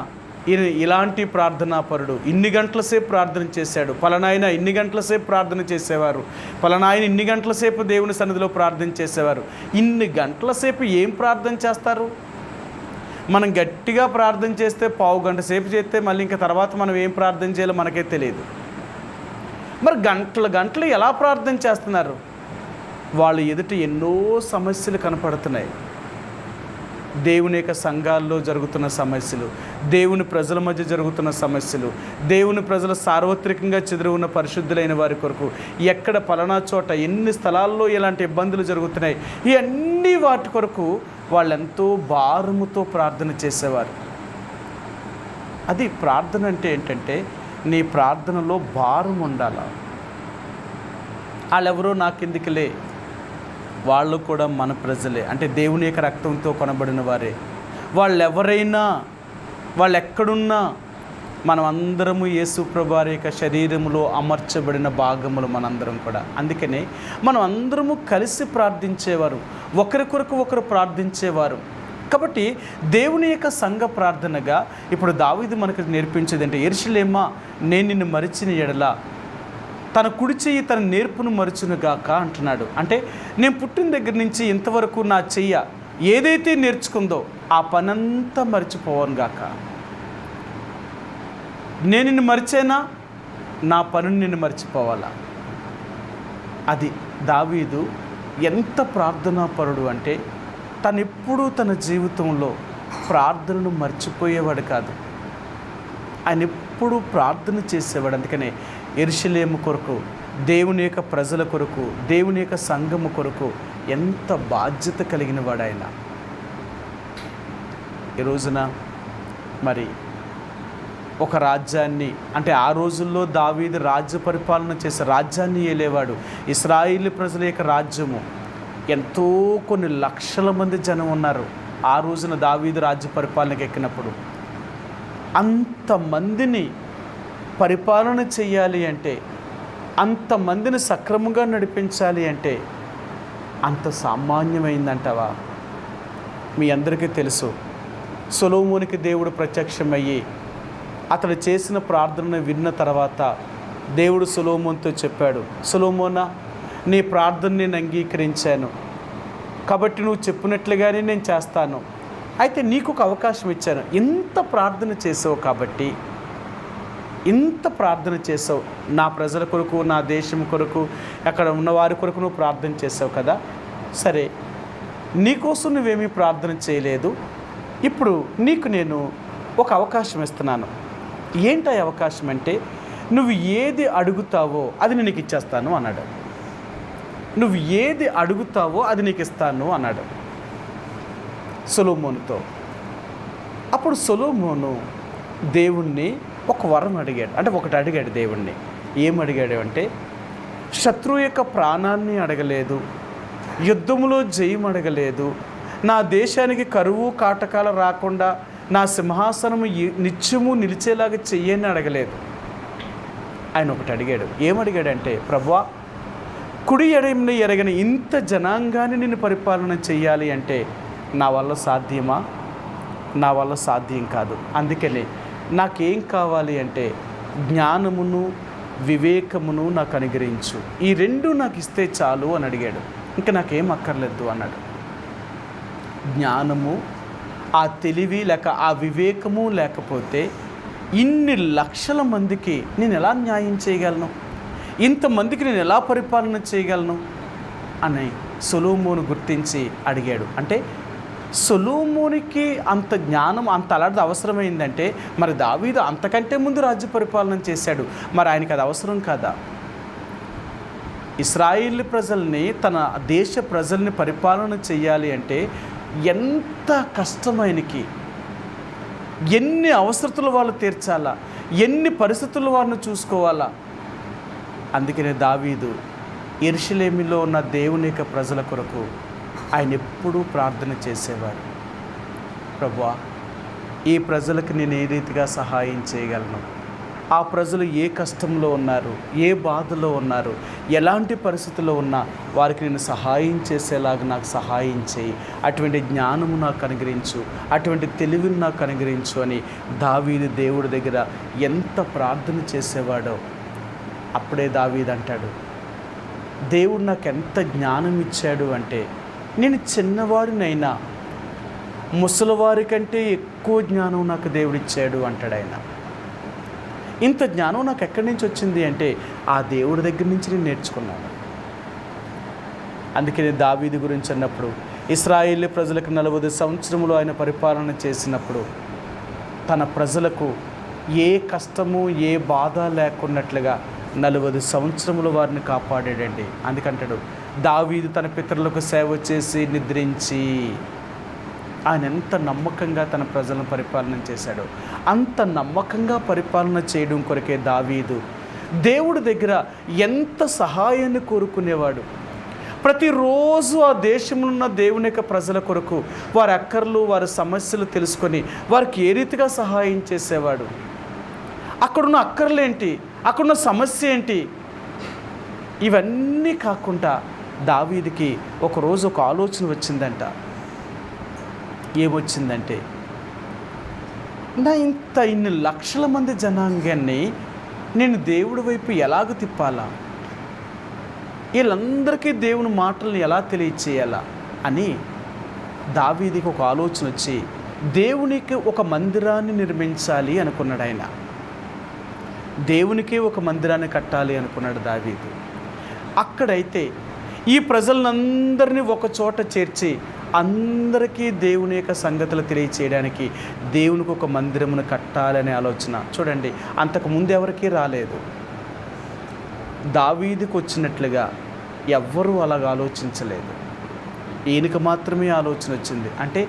A: ఈయన ఇలాంటి ప్రార్థనాపరుడు, ఇన్ని గంటల సేపు ప్రార్థన చేశాడు, పలానా ఆయన ఇన్ని గంటల సేపు ప్రార్థన చేసేవారు, పలానా ఆయన ఇన్ని గంటల సేపు దేవుని సన్నిధిలో ప్రార్థన చేసేవారు. ఇన్ని గంటల సేపు ఏం ప్రార్థన చేస్తారు? మనం గట్టిగా ప్రార్థన చేస్తే పావు గంట సేపు చేస్తే మళ్ళీ ఇంకా తర్వాత మనం ఏం ప్రార్థన చేయాలో మనకే తెలియదు. మరి గంటలు ఎలా ప్రార్థన చేస్తున్నారు? వాళ్ళు ఎదుట ఎన్నో సమస్యలు కనపడుతున్నాయి. దేవుని యొక్క సంఘాల్లో జరుగుతున్న సమస్యలు, దేవుని ప్రజల మధ్య జరుగుతున్న సమస్యలు, దేవుని ప్రజలు సార్వత్రికంగా చెదిరి ఉన్న పరిశుద్ధులైన వారి కొరకు ఎక్కడ పలానా చోట ఎన్ని స్థలాల్లో ఇలాంటి ఇబ్బందులు జరుగుతున్నాయి, ఈ అన్ని వాటి కొరకు వాళ్ళెంతో భారముతో ప్రార్థన చేసేవారు. అది ప్రార్థన అంటే ఏంటంటే నీ ప్రార్థనలో భారం ఉండాలి. వాళ్ళెవరో నాకెందుకులే, వాళ్ళు కూడా మన ప్రజలే, అంటే దేవుని యొక్క రక్తంతో కొనబడిన వారే. వాళ్ళు ఎక్కడున్నా మనం అందరము యేసు ప్రభువారి యొక్క శరీరములో అమర్చబడిన భాగములు మనందరం కూడా. అందుకనే మనం అందరము కలిసి ప్రార్థించేవారు, ఒకరి కొరకు ఒకరు ప్రార్థించేవారు. కాబట్టి దేవుని యొక్క సంఘ ప్రార్థనగా ఇప్పుడు దావీదు మనకు నేర్పించేది అంటే, యెరూషలేమా నేను నిన్ను మరిచిన ఎడల తన కుడి చెయ్యి తన నేర్పును మరుచునుగాక అంటున్నాడు. అంటే నేను పుట్టిన దగ్గర నుంచి ఇంతవరకు నా చెయ్య ఏదైతే నేర్చుకుందో ఆ పనంతా మర్చిపోవను గాక. నేను నిన్ను మరిచేనా, నా పనుని నిన్ను మర్చిపోవాలా. అది దావీదు ఎంత ప్రార్థనాపరుడు అంటే తనెప్పుడూ తన జీవితంలో ప్రార్థనను మర్చిపోయేవాడు కాదు. ఆయన ఎప్పుడూ ప్రార్థన చేసేవాడు. అందుకనే యెరూషలేము కొరకు, దేవుని యొక్క ప్రజల కొరకు, దేవుని యొక్క సంఘము కొరకు ఎంత బాధ్యత కలిగిన వాడు ఆయన. ఈ రోజున మరి ఒక రాజ్యాన్ని, అంటే ఆ రోజుల్లో దావీదు రాజ్య పరిపాలన చేసే రాజ్యాన్ని ఏలేవాడు. ఇశ్రాయేలు ప్రజల యొక్క రాజ్యము ఎంతో కొన్ని లక్షల మంది జనం ఉన్నారు. ఆ రోజున దావీదు రాజ్య పరిపాలనకి ఎక్కినప్పుడు అంతమందిని పరిపాలన చెయ్యాలి అంటే, అంతమందిని సక్రమంగా నడిపించాలి అంటే అంత సామాన్యమైందంటావా? మీ అందరికీ తెలుసు, సొలొమోనుకి దేవుడు ప్రత్యక్షమయ్యి అతడు చేసిన ప్రార్థనను విన్న తర్వాత దేవుడు సొలొమోనుతో చెప్పాడు, సొలొమోనా నీ ప్రార్థన నేను అంగీకరించాను కాబట్టి నువ్వు చెప్పినట్లుగానే నేను చేస్తాను. అయితే నీకు ఒక అవకాశం ఇచ్చాను, ఇంత ప్రార్థన చేసావు కాబట్టి, ఇంత ప్రార్థన చేసావు నా ప్రజల కొరకు, నా దేశం కొరకు, అక్కడ ఉన్నవారి కొరకు నువ్వు ప్రార్థన చేసావు కదా, సరే నీకోసం నువ్వేమీ ప్రార్థన చేయలేదు, ఇప్పుడు నీకు నేను ఒక అవకాశం ఇస్తున్నాను. ఏంటి ఆ అవకాశం అంటే, నువ్వు ఏది అడుగుతావో అది నేను నీకు ఇచ్చేస్తాను అన్నాడు. నువ్వు ఏది అడుగుతావో అది నీకు ఇస్తాను అన్నాడు సొలొమోనుతో. అప్పుడు సొలొమోను దేవుణ్ణి ఒక వరం అడిగాడు. అంటే ఒకటి అడిగాడు దేవుణ్ణి. ఏం అడిగాడు అంటే, శత్రువు యొక్క ప్రాణాన్ని అడగలేదు, యుద్ధములో జయం అడగలేదు, నా దేశానికి కరువు కాటకాలు రాకుండా నా సింహాసనము నిత్యము నిలిచేలాగా చెయ్యని అడగలేదు. ఆయన ఒకటి అడిగాడు. ఏమడిగాడంటే, ప్రభువా కుడి ఎడమని ఎరగని ఇంత జనాంగాన్ని నిన్ను పరిపాలన చెయ్యాలి అంటే నా వల్ల సాధ్యమా? నా వల్ల సాధ్యం కాదు. అందుకనే నాకేం కావాలి అంటే జ్ఞానమును వివేకమును నాకు అనుగ్రహించు, ఈ రెండు నాకు ఇస్తే చాలు అని అడిగాడు. ఇంకా నాకేం అక్కర్లేదు అన్నాడు. జ్ఞానము, ఆ తెలివి లేక ఆ వివేకము లేకపోతే ఇన్ని లక్షల మందికి నేను ఎలా న్యాయం చేయగలను, ఇంతమందికి నేను ఎలా పరిపాలన చేయగలను అని సొలొమోను గుర్తించి అడిగాడు. అంటే సొలొమోనుకి అంత జ్ఞానం, అంత అలాంటిది అవసరమైందంటే మరి దావీదు అంతకంటే ముందు రాజ్య పరిపాలన చేశాడు, మరి ఆయనకి అది అవసరం కాదా? ఇశ్రాయేలు ప్రజల్ని, తన దేశ ప్రజల్ని పరిపాలన చేయాలి అంటే ఎంత కష్టం ఆయనకి, ఎన్ని అవసరతలు వాళ్ళు తీర్చాలా, ఎన్ని పరిస్థితులు వాళ్ళని చూసుకోవాలా. అందుకనే దావీదు యెరూషలేములో ఉన్న దేవుని యొక్క ప్రజల కొరకు ఆయన ఎప్పుడూ ప్రార్థన చేసేవాడు. ప్రభువా ఈ ప్రజలకు నేను ఏ రీతిగా సహాయం చేయగలను, ఆ ప్రజలు ఏ కష్టంలో ఉన్నారు, ఏ బాధలో ఉన్నారు, ఎలాంటి పరిస్థితుల్లో ఉన్నా వారికి నేను సహాయం చేసేలాగా నాకు సహాయం చేయి, అటువంటి జ్ఞానము నాకు అనుగ్రహించు, అటువంటి తెలివిని నాకు అనుగ్రహించు అని దావీదు దేవుడి దగ్గర ఎంత ప్రార్థన చేసేవాడో. అప్పుడే దావీదు అంటాడు, దేవుడు నాకు ఎంత జ్ఞానం ఇచ్చాడు అంటే, నేను చిన్నవాడినైనా ముసలివారి కంటే ఎక్కువ జ్ఞానం నాకు దేవుడిచ్చాడు అంటాడు ఆయన. ఇంత జ్ఞానం నాకు ఎక్కడి నుంచి వచ్చింది అంటే ఆ దేవుడి దగ్గర నుంచి నేను నేర్చుకున్నాను. అందుకని దావీదు గురించి అన్నప్పుడు, ఇశ్రాయేలు ప్రజలకు 40 సంవత్సరములు ఆయన పరిపాలన చేసినప్పుడు తన ప్రజలకు ఏ కష్టము ఏ బాధ లేకున్నట్లుగా 40 సంవత్సరములు వారిని కాపాడాడండి. అందుకంటాడు, దావీదు తన పితరులకు సేవ చేసి నిద్రించి. ఆయన ఎంత నమ్మకంగా తన ప్రజలను పరిపాలన చేశాడో, అంత నమ్మకంగా పరిపాలన చేయడం కొరకే దావీదు దేవుడి దగ్గర ఎంత సహాయాన్ని కోరుకునేవాడు. ప్రతిరోజు ఆ దేశంలో ఉన్న దేవుని యొక్క ప్రజల కొరకు వారి అక్కర్లు వారి సమస్యలు తెలుసుకొని వారికి ఏ రీతిగా సహాయం చేసేవాడు. అక్కడున్న అక్కర్లేంటి, అక్కడున్న సమస్య ఏంటి, ఇవన్నీ కాకుండా దావీదుకి ఒకరోజు ఒక ఆలోచన వచ్చిందంట. ఏమొచ్చిందంటే, ఇన్ని లక్షల మంది జనాంగాన్ని నేను దేవుడి వైపు ఎలాగ తిప్పాలా, వీళ్ళందరికీ దేవుని మాటలను ఎలా తెలియచేయాలా అని దావీదుకి ఒక ఆలోచన వచ్చి దేవునికి ఒక మందిరాన్ని నిర్మించాలి అనుకున్నాడు. ఆయన దేవునికే ఒక మందిరాన్ని కట్టాలి అనుకున్నాడు దావీదు. అక్కడైతే ఈ ప్రజలందరినీ ఒక చోట చేర్చి అందరికీ దేవుని యొక్క సంగతులు తెలియచేయడానికి దేవునికి ఒక మందిరమును కట్టాలనే ఆలోచన. చూడండి, అంతకుముందు ఎవరికీ రాలేదు. దావీదుకు వచ్చినట్లుగా ఎవ్వరూ అలాగ ఆలోచించలేదు. ఈయనకు మాత్రమే ఆలోచన వచ్చింది. అంటే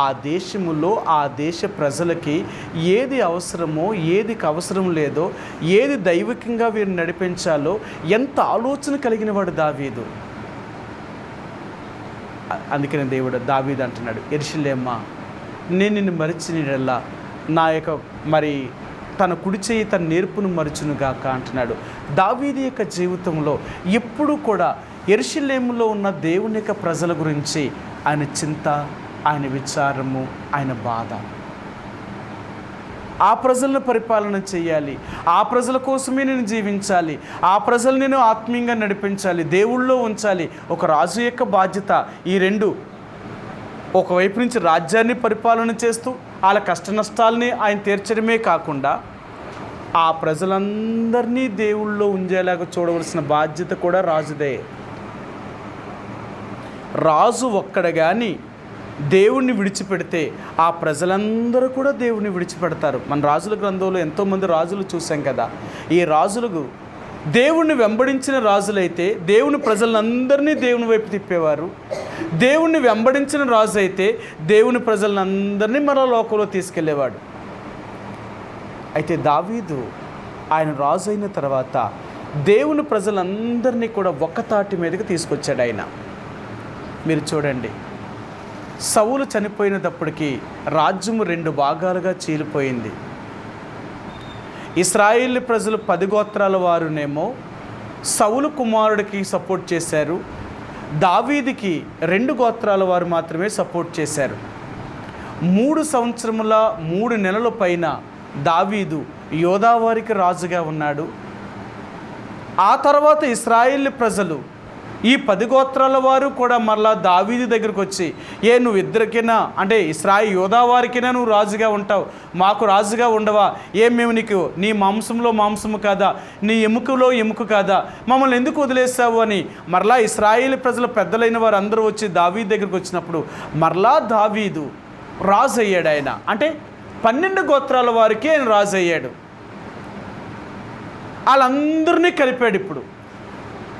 A: ఆ దేశములో ఆ దేశ ప్రజలకి ఏది అవసరమో ఏది అవసరం లేదో, ఏది దైవికంగా వీరిని నడిపించాలో ఎంత ఆలోచన కలిగిన వాడు దావీదు. అందుకనే దేవుడు దావీదు అంటున్నాడు, యెరూషలేమా నేను నిన్ను మరిచినలా నా యొక్క తన కుడి చేయి తన నేర్పును మరుచునుగాక అంటున్నాడు. దావీదు యొక్క జీవితంలో ఎప్పుడూ కూడా యెరూషలేములో ఉన్న దేవుని యొక్క ప్రజల గురించి ఆయన చింత, ఆయన విచారము, ఆయన బాధ. ఆ ప్రజలను పరిపాలన చేయాలి, ఆ ప్రజల కోసమే నేను జీవించాలి, ఆ ప్రజలు నేను ఆత్మీయంగా నడిపించాలి, దేవుళ్ళో ఉంచాలి. ఒక రాజు యొక్క బాధ్యత ఈ రెండు. ఒకవైపు నుంచి రాజ్యాన్ని పరిపాలన చేస్తూ వాళ్ళ కష్ట నష్టాలని ఆయన తీర్చడమే కాకుండా ఆ ప్రజలందరినీ దేవుళ్ళో ఉంచేలాగా చూడవలసిన బాధ్యత కూడా రాజుదే. రాజు ఒక్కడ కానీ దేవుణ్ణి విడిచిపెడితే ఆ ప్రజలందరూ కూడా దేవుణ్ణి విడిచిపెడతారు. మన రాజుల గ్రంథంలో ఎంతోమంది రాజులు చూసాం కదా. ఈ రాజులకు దేవుణ్ణి వెంబడించిన రాజులైతే దేవుని ప్రజలందరినీ దేవుని వైపు తిప్పేవారు. దేవుణ్ణి వెంబడించిన రాజు అయితే దేవుని ప్రజలందరినీ మరో లోకంలో తీసుకెళ్ళేవాడు. అయితే దావీదు ఆయన రాజు అయిన తర్వాత దేవుని ప్రజలందరినీ కూడా ఒక్కతాటి మీదకి తీసుకొచ్చాడు ఆయన. మీరు చూడండి, సౌలు చనిపోయినప్పటికీ రాజ్యము 2 భాగాలుగా చీలిపోయింది. ఇశ్రాయేలు ప్రజలు 10 గోత్రాల వారునేమో సౌలు కుమారుడికి సపోర్ట్ చేశారు. దావీదుకి 2 గోత్రాల వారు మాత్రమే సపోర్ట్ చేశారు. 3 సంవత్సరముల 3 నెలల పైన దావీదు యోదావారికి రాజుగా ఉన్నాడు. ఆ తర్వాత ఇశ్రాయేలు ప్రజలు ఈ 10 గోత్రాల వారు కూడా మరలా దావీదు దగ్గరకు వచ్చి, నువ్వు ఇద్దరికైనా అంటే యోదావారికైనా నువ్వు రాజుగా ఉంటావు, మాకు రాజుగా ఉండవా? మేము నీకు నీ మాంసంలో మాంసము కాదా, నీ ఎముకలో ఎముక కాదా, మమ్మల్ని ఎందుకు వదిలేస్తావు అని మరలా ఇశ్రాయేలు ప్రజల పెద్దలైన వారు అందరూ వచ్చి దావీదు దగ్గరకు వచ్చినప్పుడు మరలా దావీదు రాజు అయ్యాడు. ఆయన అంటే 12 గోత్రాల వారికి ఆయన రాజు అయ్యాడు. వాళ్ళందరినీ కలిపాడు. ఇప్పుడు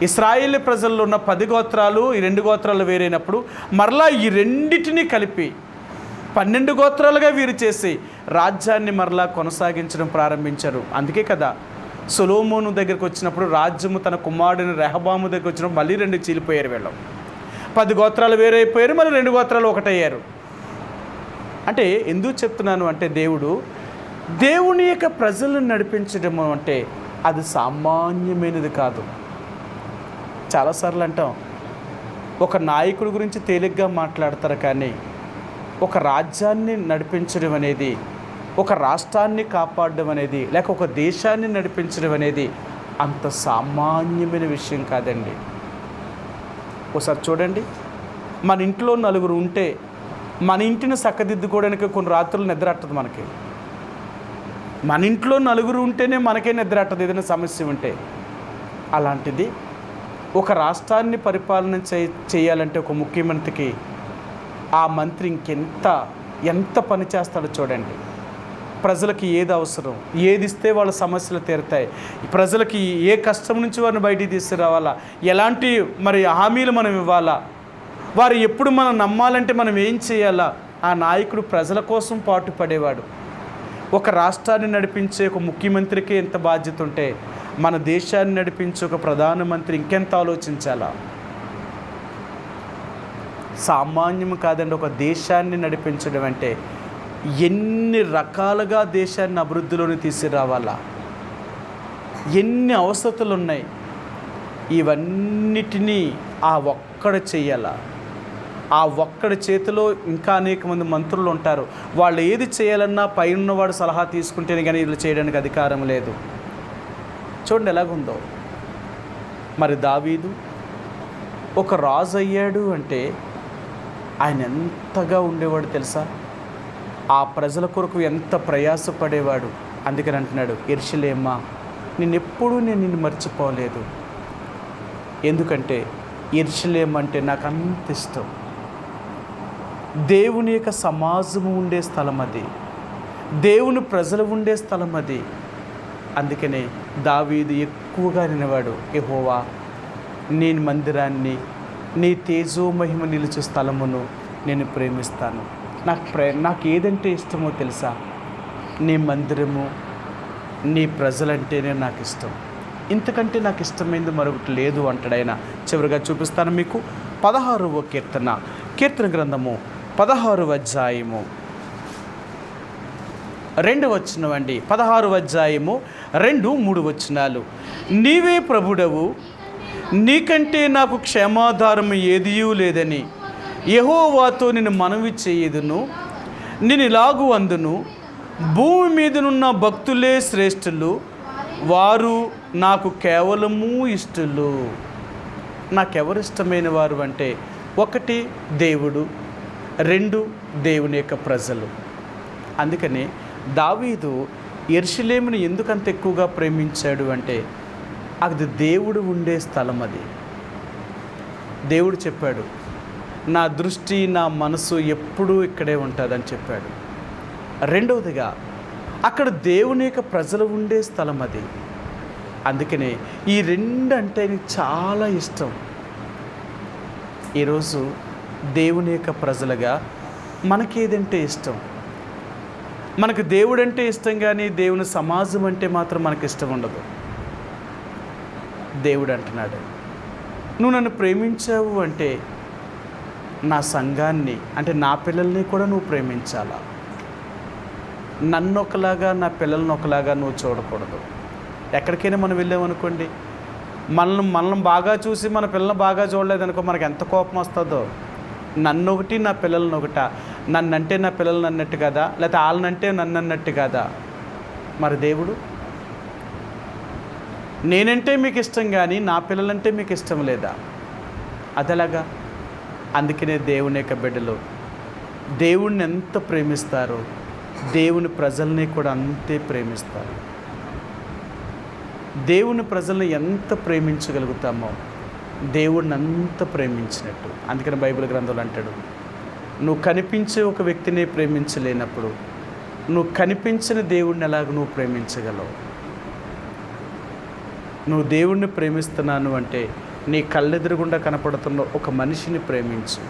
A: ఇశ్రాయేలు ప్రజల్లో ఉన్న 10 గోత్రాలు ఈ 2 గోత్రాలు వేరైనప్పుడు మరలా ఈ రెండిటిని కలిపి 12 గోత్రాలుగా వీరు చేసి రాజ్యాన్ని మరలా కొనసాగించడం ప్రారంభించారు. అందుకే కదా సొలొమోను దగ్గరికి వచ్చినప్పుడు రాజ్యము తన కుమారుడిని రెహబాము దగ్గరికి వచ్చినప్పుడు మళ్ళీ 2 చీలిపోయారు. వీళ్ళు 10 గోత్రాలు వేరైపోయారు, మరి 2 గోత్రాలు ఒకటయ్యారు. అంటే ఎందుకు చెప్తున్నాను అంటే దేవుడు దేవుని యొక్క ప్రజలను నడిపించడం అంటే అది సామాన్యమైనది కాదు. చాలాసార్లు అంటాం, ఒక నాయకుడి గురించి తేలిగ్గా మాట్లాడతారు, కానీ ఒక రాజ్యాన్ని నడిపించడం అనేది, ఒక రాష్ట్రాన్ని కాపాడడం అనేది, లేక ఒక దేశాన్ని నడిపించడం అనేది అంత సామాన్యమైన విషయం కాదండి. ఒకసారి చూడండి, మన ఇంట్లో నలుగురు ఉంటే మన ఇంటిని చక్కదిద్దుకోవడానికి కొన్ని రాత్రులు నిద్ర అట్టదు మనకి. మన ఇంట్లో నలుగురు ఉంటేనే మనకే నిద్ర అట్టదు ఏదైనా సమస్య ఉంటే. అలాంటిది ఒక రాష్ట్రాన్ని పరిపాలన చేయాలంటే ఒక ముఖ్యమంత్రికి ఆ మంత్రి ఎంత పని చేస్తాడో చూడండి. ప్రజలకి ఏది అవసరం, ఏది ఇస్తే వాళ్ళ సమస్యలు తీరుతాయి, ప్రజలకి ఏ కష్టం నుంచి వారిని బయటికి తీసుకురావాలా, ఎలాంటి హామీలు మనం ఇవ్వాలా, వారు ఎప్పుడు మనం నమ్మాలంటే మనం ఏం చేయాలా. ఆ నాయకుడు ప్రజల కోసం పాటుపడేవాడు. ఒక రాష్ట్రాన్ని నడిపించే ఒక ముఖ్యమంత్రికి ఎంత బాధ్యత ఉంటే మన దేశాన్ని నడిపించే ఒక ప్రధానమంత్రి ఇంకెంత ఆలోచించాలా. సామాన్యం కాదండి. ఒక దేశాన్ని నడిపించడం అంటే ఎన్ని రకాలుగా దేశాన్ని అభివృద్ధిలోకి తీసుకురావాలా, ఎన్ని అవసరతలు ఉన్నాయి, ఇవన్నిటినీ ఆ ఒక్కడు చెయ్యాలా. ఆ ఒక్కడి చేతిలో ఇంకా అనేక మంది మంత్రులు ఉంటారు. వాళ్ళు ఏది చేయాలన్నా పైనవాడు సలహా తీసుకుంటేనే కానీ వీళ్ళు చేయడానికి అధికారం లేదు. చూడండి ఎలాగుందో. మరి దావీదు ఒక రాజు అయ్యాడు అంటే ఆయన ఎంతగా ఉండేవాడు తెలుసా. ఆ ప్రజల కొరకు ఎంత ప్రయాసపడేవాడు. అందుకని అంటున్నాడు, యెరూషలేమా నిన్నెప్పుడూ నిన్ను మర్చిపోలేదు. ఎందుకంటే యెరూషలేం అంటే నాకు అంత ఇష్టం. దేవుని యొక్క సమాజము ఉండే స్థలం అది, దేవుని ప్రజలు ఉండే స్థలం అది. అందుకనే దావీదు ఎక్కువగా వినేవాడు, యెహోవా నేను మందిరాన్ని, నీ తేజో మహిమ నిలిచే స్థలమును నేను ప్రేమిస్తాను. నాకు ఏదంటే ఇష్టమో తెలుసా, నీ మందిరము, నీ ప్రజలంటేనే నాకు ఇష్టం. ఇంతకంటే నాకు ఇష్టమైంది మరొకటి లేదు అంటాడు ఆయన. చివరిగా చూపిస్తాను మీకు 16వ కీర్తన గ్రంథము 16వ అధ్యాయము 2 వచనం అండి. 16వ అధ్యాయము 2, 3 వచనాలు. నీవే ప్రభుడవు, నీకంటే నాకు క్షేమాధారం ఏదియూ లేదని యెహోవాతో నేను మనవి చేయదును. నేను ఇలాగు అందును, భూమి మీదనున్న భక్తులే శ్రేష్ఠులు, వారు నాకు కేవలము ఇష్టలు. నాకెవరు ఇష్టమైన వారు అంటే 1 దేవుడు, 2 దేవుని యొక్క ప్రజలు. అందుకని దావీదు యెరూషలేమును ఎందుకంత ఎక్కువగా ప్రేమించాడు అంటే అది దేవుడు ఉండే స్థలం. అది దేవుడు చెప్పాడు, నా దృష్టి నా మనసు ఎప్పుడూ ఇక్కడే ఉంటుందని చెప్పాడు. రెండవదిగా అక్కడ దేవుని యొక్క ప్రజలు ఉండే స్థలం అది. అందుకనే ఈ 2 అంటే నీకు చాలా ఇష్టం. ఈరోజు దేవుని యొక్క ప్రజలుగా మనకేదంటే ఇష్టం? మనకు దేవుడు అంటే ఇష్టం, కానీ దేవుని సమాజం అంటే మాత్రం మనకి ఇష్టం ఉండదు. దేవుడు అంటున్నాడు, నువ్వు నన్ను ప్రేమించావు అంటే నా సంఘాన్ని, అంటే నా పిల్లల్ని కూడా నువ్వు ప్రేమించాలా. నన్ను ఒకలాగా, నా పిల్లల్ని ఒకలాగా నువ్వు చూడకూడదు. ఎక్కడికైనా మనం వెళ్ళామనుకోండి, మనల్ని బాగా చూసి మన పిల్లల్ని బాగా చూడలేదనుకో మనకు ఎంత కోపం వస్తుందో. నన్ను ఒకటి, నా పిల్లల్ని ఒకట, నన్నంటే నా పిల్లలు అన్నట్టు కదా, లేకపోతే వాళ్ళనంటే నన్ను అన్నట్టు కదా. మరి దేవుడు, నేనంటే మీకు ఇష్టం కానీ నా పిల్లలంటే మీకు ఇష్టం లేదా? అదలాగా. అందుకనే దేవుని యొక్క బిడ్డలు దేవుణ్ణి ఎంత ప్రేమిస్తారో దేవుని ప్రజల్ని కూడా అంతే ప్రేమిస్తారు. దేవుని ప్రజల్ని ఎంత ప్రేమించగలుగుతామో దేవుడిని అంత ప్రేమించినట్టు. అందుకని బైబిల్ గ్రంథంలో అంటాడు, నువ్వు కనిపించే ఒక వ్యక్తిని ప్రేమించలేనప్పుడు నువ్వు కనిపించిన దేవుడిని ఎలాగ నువ్వు ప్రేమించగలవు? నువ్వు దేవుణ్ణి ప్రేమిస్తున్నాను అంటే నీ కళ్ళెదురుగుండా కనపడుతున్న ఒక మనిషిని ప్రేమించు.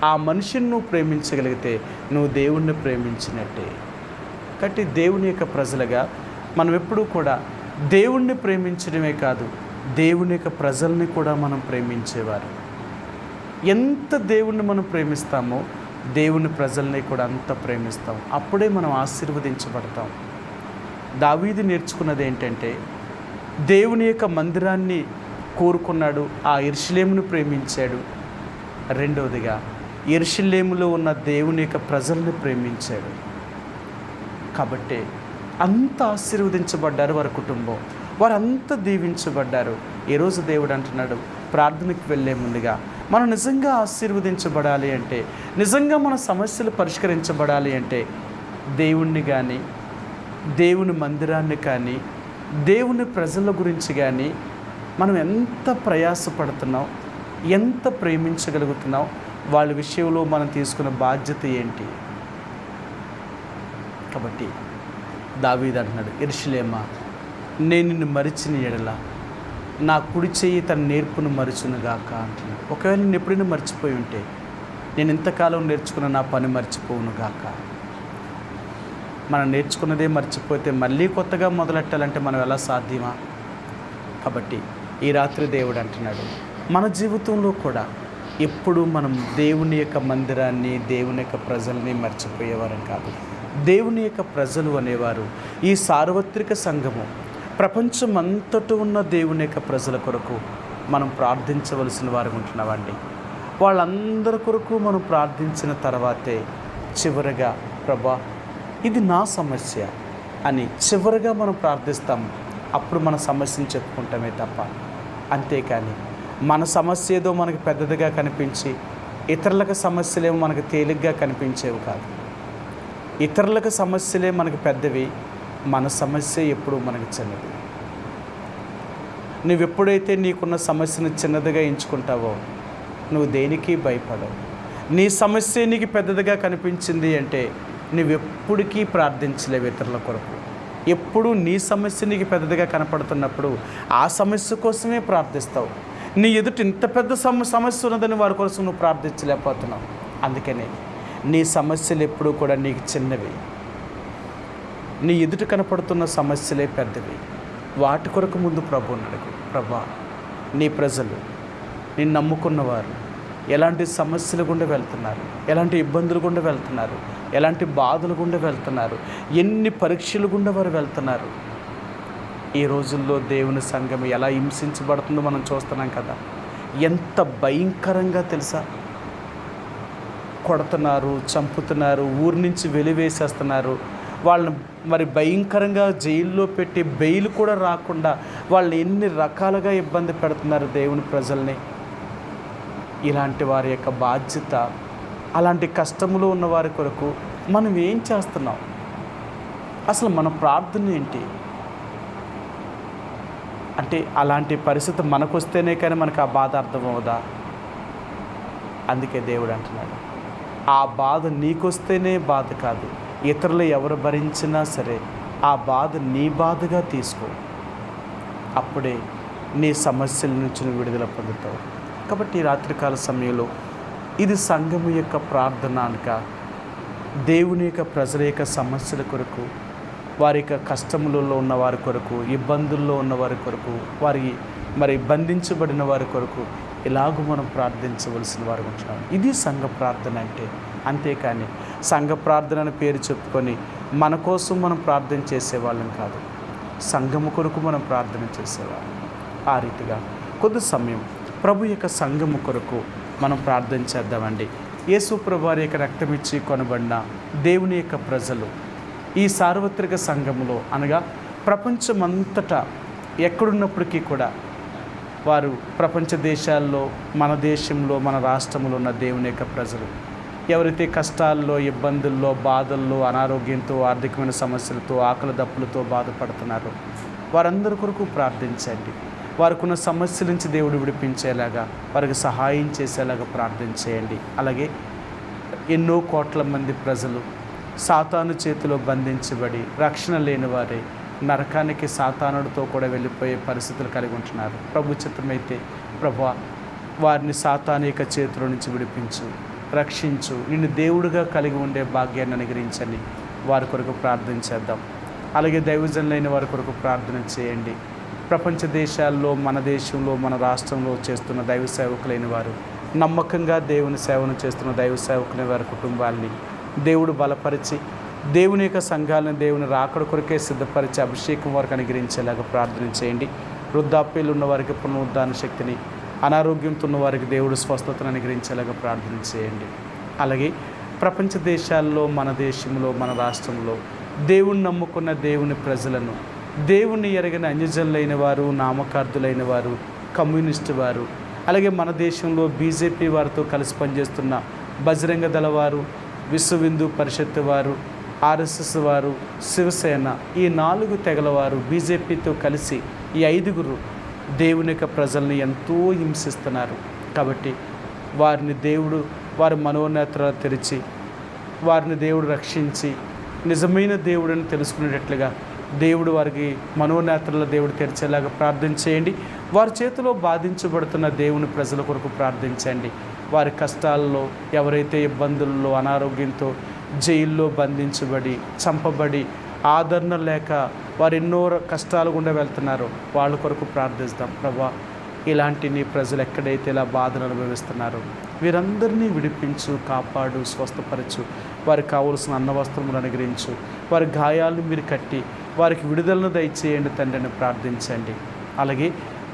A: ఆ మనిషిని నువ్వు ప్రేమించగలిగితే నువ్వు దేవుణ్ణి ప్రేమించినట్టే. కాబట్టి దేవుని యొక్క ప్రజలుగా మనం ఎప్పుడూ కూడా దేవుణ్ణి ప్రేమించడమే కాదు, దేవుని యొక్క ప్రజల్ని కూడా మనం ప్రేమించేవారు. ఎంత దేవుణ్ణి మనం ప్రేమిస్తామో దేవుని ప్రజల్ని కూడా అంత ప్రేమిస్తాం. అప్పుడే మనం ఆశీర్వదించబడతాం. దావీదు నేర్చుకున్నది ఏంటంటే, దేవుని యొక్క మందిరాన్ని కోరుకున్నాడు, ఆ యెరూషలేమును ప్రేమించాడు. రెండవదిగా యెరూషలేములో ఉన్న దేవుని యొక్క ప్రజల్ని ప్రేమించాడు. కాబట్టి అంత ఆశీర్వదించబడ్డారు వారి కుటుంబం, వారంతా దీవించబడ్డారు. ఈరోజు దేవుడు అంటున్నాడు, ప్రార్థనకు వెళ్ళే ముందుగా మనం నిజంగా ఆశీర్వదించబడాలి అంటే, నిజంగా మన సమస్యలు పరిష్కరించబడాలి అంటే, దేవుణ్ణి కానీ, దేవుని మందిరాన్ని కానీ, దేవుని ప్రజల గురించి కానీ మనం ఎంత ప్రయాసపడుతున్నాం, ఎంత ప్రేమించగలుగుతున్నాం, వాళ్ళ విషయంలో మనం తీసుకున్న బాధ్యత ఏంటి? కాబట్టి దావీదు అంటున్నాడు, యెరూషలేమా, నేను నిన్ను మరిచిన ఎడల నా కుడి చెయ్యి తన నేర్పును మరుచునుగాక అంటున్నాడు. ఒకవేళ నేను ఎప్పుడైనా మర్చిపోయి ఉంటే, నేను ఇంతకాలం నేర్చుకున్న నా పని మర్చిపోవునుగాక. మనం నేర్చుకున్నదే మర్చిపోతే మళ్ళీ కొత్తగా మొదలెట్టాలంటే మనం ఎలా సాధ్యమా? కాబట్టి ఈ రాత్రి దేవుడు అంటున్నాడు, మన జీవితంలో కూడా ఎప్పుడు మనం దేవుని యొక్క మందిరాన్ని, దేవుని యొక్క ప్రజల్ని మర్చిపోయేవారం కాదు. దేవుని యొక్క ప్రజలు అనేవారు ఈ సార్వత్రిక సంఘము, ప్రపంచమంతటా ఉన్న దేవుని యొక్క ప్రజల కొరకు మనం ప్రార్థించవలసిన వారు ఉంటున్నామండి. వాళ్ళందరి కొరకు మనం ప్రార్థించిన తర్వాతే చివరగా, ప్రభా ఇది నా సమస్య అని చివరగా మనం ప్రార్థిస్తాము. అప్పుడు మన సమస్యను చెప్పుకుంటామే తప్ప, అంతేకాని మన సమస్య ఏదో మనకు పెద్దదిగా కనిపించి ఇతరులకు సమస్యలేమో మనకు తేలిగ్గా కనిపించేవి కాదు. ఇతరులకు సమస్యలే మనకు పెద్దవి, మన సమస్య ఎప్పుడు మనకు చిన్నది. నువ్వెప్పుడైతే నీకున్న సమస్యను చిన్నదిగా ఎంచుకుంటావో నువ్వు దేనికి భయపడవు. నీ సమస్య నీకు పెద్దదిగా కనిపించింది అంటే నువ్వెప్పటికీ ప్రార్థించలేవు ఇతరుల కొరకు. ఎప్పుడు నీ సమస్య నీకు పెద్దదిగా కనపడుతున్నప్పుడు ఆ సమస్య కోసమే ప్రార్థిస్తావు. నీ ఎదుట ఇంత పెద్ద సమస్య ఉన్నదని వారి కోసం నువ్వు ప్రార్థించలేకపోతున్నావు. అందుకనే నీ సమస్యలు ఎప్పుడూ కూడా నీకు చిన్నవి, నీ ఎదుట కనపడుతున్న సమస్యలే పెద్దవి. వాటి కొరకు ముందు ప్రభువుని అడుగు. ప్రభా, నీ ప్రజలు, నిన్ను నమ్ముకున్నవారు ఎలాంటి సమస్యల గుండా వెళ్తున్నారు, ఎలాంటి ఇబ్బందులు గుండా వెళ్తున్నారు, ఎలాంటి బాధల గుండా వెళ్తున్నారు, ఎన్ని పరీక్షలు గుండా వారు వెళ్తున్నారు. ఈ రోజుల్లో దేవుని సంఘం ఎలా హింసించబడుతుందో మనం చూస్తున్నాం కదా. ఎంత భయంకరంగా తెలుసా? కొడుతున్నారు, చంపుతున్నారు, ఊరి నుంచి వెలివేసేస్తున్నారు. వాళ్ళని మరి భయంకరంగా జైల్లో పెట్టి బెయిల్ కూడా రాకుండా వాళ్ళు ఎన్ని రకాలుగా ఇబ్బంది పెడుతున్నారు దేవుని ప్రజల్ని. ఇలాంటి వారి యొక్క బాధ్యత, అలాంటి కష్టంలో ఉన్న వారి కొరకు మనం ఏం చేస్తున్నాం? అసలు మన ప్రార్థన ఏంటి? అంటే అలాంటి పరిస్థితి మనకు వస్తేనే కానీ మనకు ఆ బాధ అర్థమవుదా? అందుకే దేవుడు అంటున్నాడు, ఆ బాధ నీకొస్తేనే బాధ కాదు, ఇతరులు ఎవరు భరించినా సరే ఆ బాధ నీ బాధగా తీసుకో. అప్పుడే నీ సమస్యల నుంచి నువ్వు విడుదల పొందుతావు. కాబట్టి ఈ రాత్రికాల సమయంలో ఇది సంఘము యొక్క ప్రార్థన అనక, దేవుని యొక్క ప్రజల యొక్క సమస్యల కొరకు, వారి యొక్క కష్టములలో ఉన్న వారి కొరకు, ఇబ్బందుల్లో ఉన్న వారి కొరకు, వారి మరి బంధించబడిన వారి కొరకు ఇలాగూ మనం ప్రార్థించవలసిన వారు ఉంటున్నాం. ఇది సంఘ ప్రార్థన అంటే. అంతేకాని సంఘ ప్రార్థన అని పేరు చెప్పుకొని మన కోసం మనం ప్రార్థన చేసేవాళ్ళం కాదు, సంఘము కొరకు మనం ప్రార్థన చేసేవాళ్ళం. ఆ రీతిగా కొద్ది సమయం ప్రభు యొక్క సంఘము కొరకు మనం ప్రార్థన చేద్దామండి. యేసు ప్రభు వారి యొక్క రక్తమిచ్చి కొనబడిన దేవుని యొక్క ప్రజలు ఈ సార్వత్రిక సంఘములో, అనగా ప్రపంచమంతటా ఎక్కడున్నప్పటికీ కూడా వారు ప్రపంచ దేశాల్లో, మన దేశంలో, మన రాష్ట్రంలో ఉన్న దేవుని యొక్క ప్రజలు ఎవరైతే కష్టాల్లో, ఇబ్బందుల్లో, బాధల్లో, అనారోగ్యంతో, ఆర్థికమైన సమస్యలతో, ఆకలి దప్పులతో బాధపడుతున్నారో వారందరి కొరకు ప్రార్థించండి. వారికి ఉన్న సమస్యల నుంచి దేవుడు విడిపించేలాగా, వారికి సహాయం చేసేలాగా ప్రార్థన చేయండి. అలాగే ఎన్నో కోట్ల మంది ప్రజలు సాతాను చేతిలో బంధించబడి రక్షణ లేని వారే నరకానికి సాతానుడితో కూడా వెళ్ళిపోయే పరిస్థితులు కలిగి ఉంటున్నారు. ప్రభు చిత్తమైతే ప్రభువా, వారిని సాతాను యొక్క చేతిలో నుంచి విడిపించు, రక్షించు, నిన్ను దేవుడిగా కలిగి ఉండే భాగ్యాన్ని అనుగ్రహించని వారి కొరకు ప్రార్థన చేద్దాం. అలాగే దైవజనులైన వారి కొరకు ప్రార్థన చేయండి. ప్రపంచ దేశాల్లో, మన దేశంలో, మన రాష్ట్రంలో చేస్తున్న దైవ సేవకులైన వారు నమ్మకంగా దేవుని సేవను చేస్తున్న దైవ సేవకుని వారి కుటుంబాన్ని దేవుడు బలపరిచి దేవుని యొక్క సంఘాలను దేవుని రాకడ కొరకే సిద్ధపరిచి అభిషేకం వారికి అనుగ్రహించేలాగా ప్రార్థన చేయండి. వృద్ధాప్యాలు ఉన్న వారికి పునరుద్ధాన శక్తిని, అనారోగ్యంతో ఉన్న వారికి దేవుడు స్వస్థతను అనుగ్రహించేలాగా ప్రార్థన చేయండి. అలాగే ప్రపంచ దేశాల్లో, మన దేశంలో, మన రాష్ట్రంలో దేవుని నమ్ముకున్న దేవుని ప్రజలను, దేవుణ్ణి ఎరగిన అన్యజనులైన వారు, నామకార్థులైన వారు, కమ్యూనిస్టు వారు, అలాగే మన దేశంలో బీజేపీ వారితో కలిసి పనిచేస్తున్న బజరంగ దళ వారు, విశ్వ హిందూ పరిషత్ వారు, ఆర్ఎస్ఎస్ వారు, శివసేన, ఈ 4 తెగల వారు బీజేపీతో కలిసి ఈ 5గురు దేవుని యొక్క ప్రజల్ని ఎంతో హింసిస్తున్నారు. కాబట్టి వారిని దేవుడు వారి మనోనేత్రాలు తెరిచి వారిని దేవుడు రక్షించి నిజమైన దేవుడిని తెలుసుకునేటట్లుగా దేవుడు వారికి మనోనేత్రాల దేవుడు తెరిచేలాగా ప్రార్థన చేయండి. వారి చేతిలో బాధించబడుతున్న దేవుని ప్రజల కొరకు ప్రార్థించండి. వారి కష్టాల్లో, ఎవరైతే ఇబ్బందుల్లో, అనారోగ్యంతో జైల్లో బంధించబడి, చంపబడి, ఆదరణ లేక వారు ఎన్నో కష్టాలు గుండా వెళ్తున్నారో వాళ్ళ కొరకు ప్రార్థిస్తాం. ప్రభా, ఇలాంటి నీ ప్రజలు ఎక్కడైతే ఇలా బాధను అనుభవిస్తున్నారో వీరందరినీ విడిపించు, కాపాడు, స్వస్థపరచు. వారికి కావలసిన అన్న వస్త్రములు అనుగ్రహించు. వారి గాయాలను మీరు కట్టి వారికి విడుదలను దయచేయండి తండ్రిని ప్రార్థించండి. అలాగే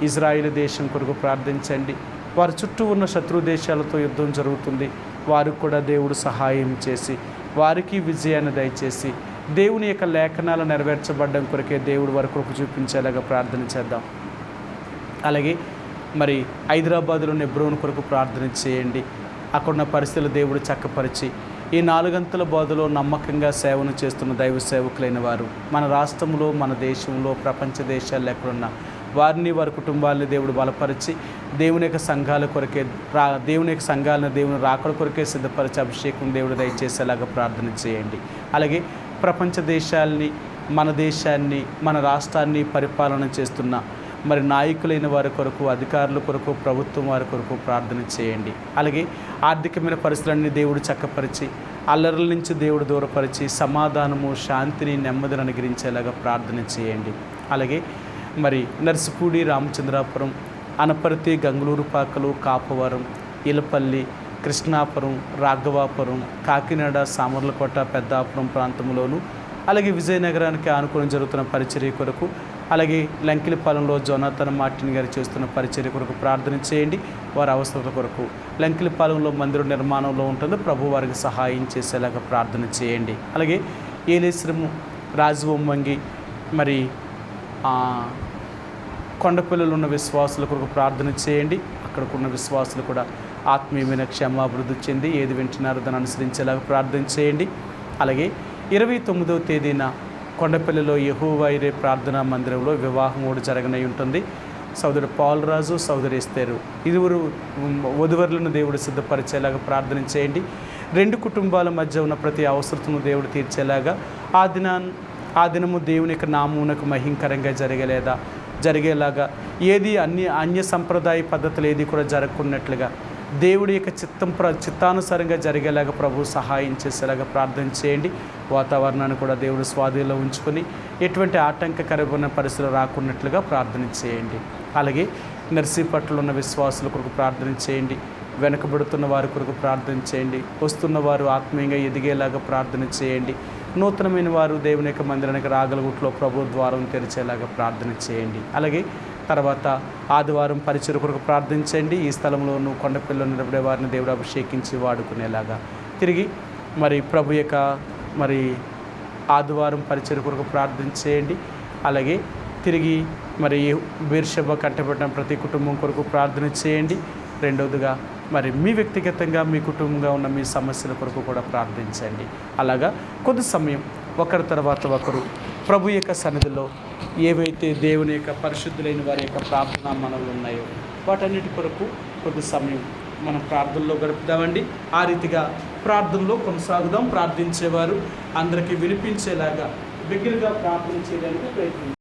A: ఇజ్రాయిల్ దేశం కొరకు ప్రార్థించండి. వారి చుట్టూ ఉన్న శత్రు దేశాలతో యుద్ధం జరుగుతుంది. వారికి కూడా దేవుడు సహాయం చేసి వారికి విజయాన్ని దయచేసి దేవుని యొక్క లేఖనాలు నెరవేర్చబడడం కొరకే దేవుడు వారి కృప చూపించేలాగా ప్రార్థన చేద్దాం. అలాగే మరి హైదరాబాదులో హెబ్రోన్ కొరకు ప్రార్థన చేయండి. అక్కడున్న పరిస్థితులు దేవుడు చక్కపరిచి ఈ 4 గంటల బోధలో నమ్మకంగా సేవను చేస్తున్న దైవ సేవకులైన వారు మన రాష్ట్రంలో, మన దేశంలో, ప్రపంచ దేశాల్లో ఎక్కడున్న వారిని, వారి కుటుంబాలని దేవుడు బలపరిచి దేవుని యొక్క సంఘాల కొరకే దేవుని యొక్క సంఘాలను దేవుని రాకడ కొరకే సిద్ధపరిచి అభిషేకం దేవుడు దయచేసేలాగా ప్రార్థన చేయండి. అలాగే ప్రపంచ దేశాల్ని, మన దేశాన్ని, మన రాష్ట్రాన్ని పరిపాలన చేస్తున్న మరి నాయకులైన వారి కొరకు, అధికారుల కొరకు, ప్రభుత్వం వారి కొరకు ప్రార్థన చేయండి. అలాగే ఆర్థికమైన పరిస్థితులన్నీ దేవుడు చక్కపరిచి అల్లర్ల నుంచి దేవుడు దూరపరిచి సమాధానము, శాంతిని, నెమ్మదిని అనుగ్రహించేలాగా ప్రార్థన చేయండి. అలాగే మరి నర్సిపూడి, రామచంద్రాపురం, అనపర్తి, గంగులూరుపాకలు, కాపవరం, ఇలపల్లి, కృష్ణాపురం, రాఘవాపురం, కాకినాడ, సామర్లకోట, పెద్దాపురం ప్రాంతంలోను, అలాగే విజయనగరానికి ఆనుకొని జరుగుతున్న పరిచర్య కొరకు, అలాగే లంకిలిపాలెంలో జోనాథన్ మార్టిన్ గారు చేస్తున్న పరిచర్య కొరకు ప్రార్థన చేయండి. వారి అవసరత కొరకు లంకిలిపాలెంలో మందిరం నిర్మాణంలో ఉంటుంది. ప్రభు వారికి సహాయం చేసేలాగా ప్రార్థన చేయండి. అలాగే ఏలేశ్వరము, రాజవొమ్మంగి, మరి కొండపిల్లలు ఉన్న విశ్వాసుల కొరకు ప్రార్థన చేయండి. అక్కడికున్న విశ్వాసులు కూడా ఆత్మీయమైన క్షేమాభివృద్ధి చెంది ఏది వింటున్నారో దాన్ని అనుసరించేలాగా ప్రార్థన చేయండి. అలాగే 29వ తేదీన కొండపల్లిలో యెహోవా-యిరే ప్రార్థనా మందిరంలో వివాహం కూడా జరగనై ఉంటుంది. సోదరుడు పాల్ రాజు, సోదరి ఎస్తేరు ఇరువురు వధువరులను దేవుడు సిద్ధపరిచేలాగా ప్రార్థన చేయండి. 2 కుటుంబాల మధ్య ఉన్న ప్రతి అవసరతను దేవుడు తీర్చేలాగా ఆ దినము దేవుని యొక్క నామమునకు మహింకరంగా జరిగేలాగా ఏది అన్య సంప్రదాయ పద్ధతులు ఏది కూడా జరగకున్నట్లుగా దేవుడి యొక్క చిత్తానుసారంగా జరిగేలాగా ప్రభు సహాయం చేసేలాగా ప్రార్థన చేయండి. వాతావరణాన్ని కూడా దేవుడు స్వాధీనంలో ఉంచుకొని ఎటువంటి ఆటంకకరమైన పరిస్థితులు రాకున్నట్లుగా ప్రార్థన చేయండి. అలాగే నర్సీపట్ల ఉన్న విశ్వాసుల కొరకు ప్రార్థన చేయండి. వెనకబడుతున్న వారి కొరకు ప్రార్థన చేయండి. వస్తున్న వారు ఆత్మీయంగా ఎదిగేలాగా ప్రార్థన చేయండి. నూతనమైన వారు దేవుని యొక్క మందిరానికి రాగలగుట్లో ప్రభు ద్వారం తెరిచేలాగా ప్రార్థన చేయండి. అలాగే తర్వాత ఆదివారం పరిచర్య కొరకు ప్రార్థించండి. ఈ స్థలంలోనూ కొండపిల్లలు నిలబడే వారిని దేవుడు అభిషేకించి వాడుకునేలాగా తిరిగి మరి ప్రభు యొక్క మరి ఆదివారం పరిచర్య కొరకు ప్రార్థించేయండి. అలాగే తిరిగి మరి బెర్షెబా కట్టబడిన ప్రతి కుటుంబం కొరకు ప్రార్థన చేయండి. రెండవదిగా మరి మీ వ్యక్తిగతంగా మీ కుటుంబంగా ఉన్న మీ సమస్యల కొరకు కూడా ప్రార్థించండి. అలాగా కొద్ది సమయం ఒకరి తర్వాత ఒకరు ప్రభు యొక్క సన్నిధిలో ఏవైతే దేవుని యొక్క పరిశుద్ధులైన వారి యొక్క ప్రార్థనా మనవులు ఉన్నాయో వాటన్నిటి కొరకు కొద్ది సమయం మనం ప్రార్థనలో గడుపుదామండి. ఆ రీతిగా ప్రార్థనలో కొనసాగుదాం. ప్రార్థించేవారు అందరికీ వినిపించేలాగా బిగ్గరగా ప్రార్థన చేయడానికి ప్రయత్నించారు.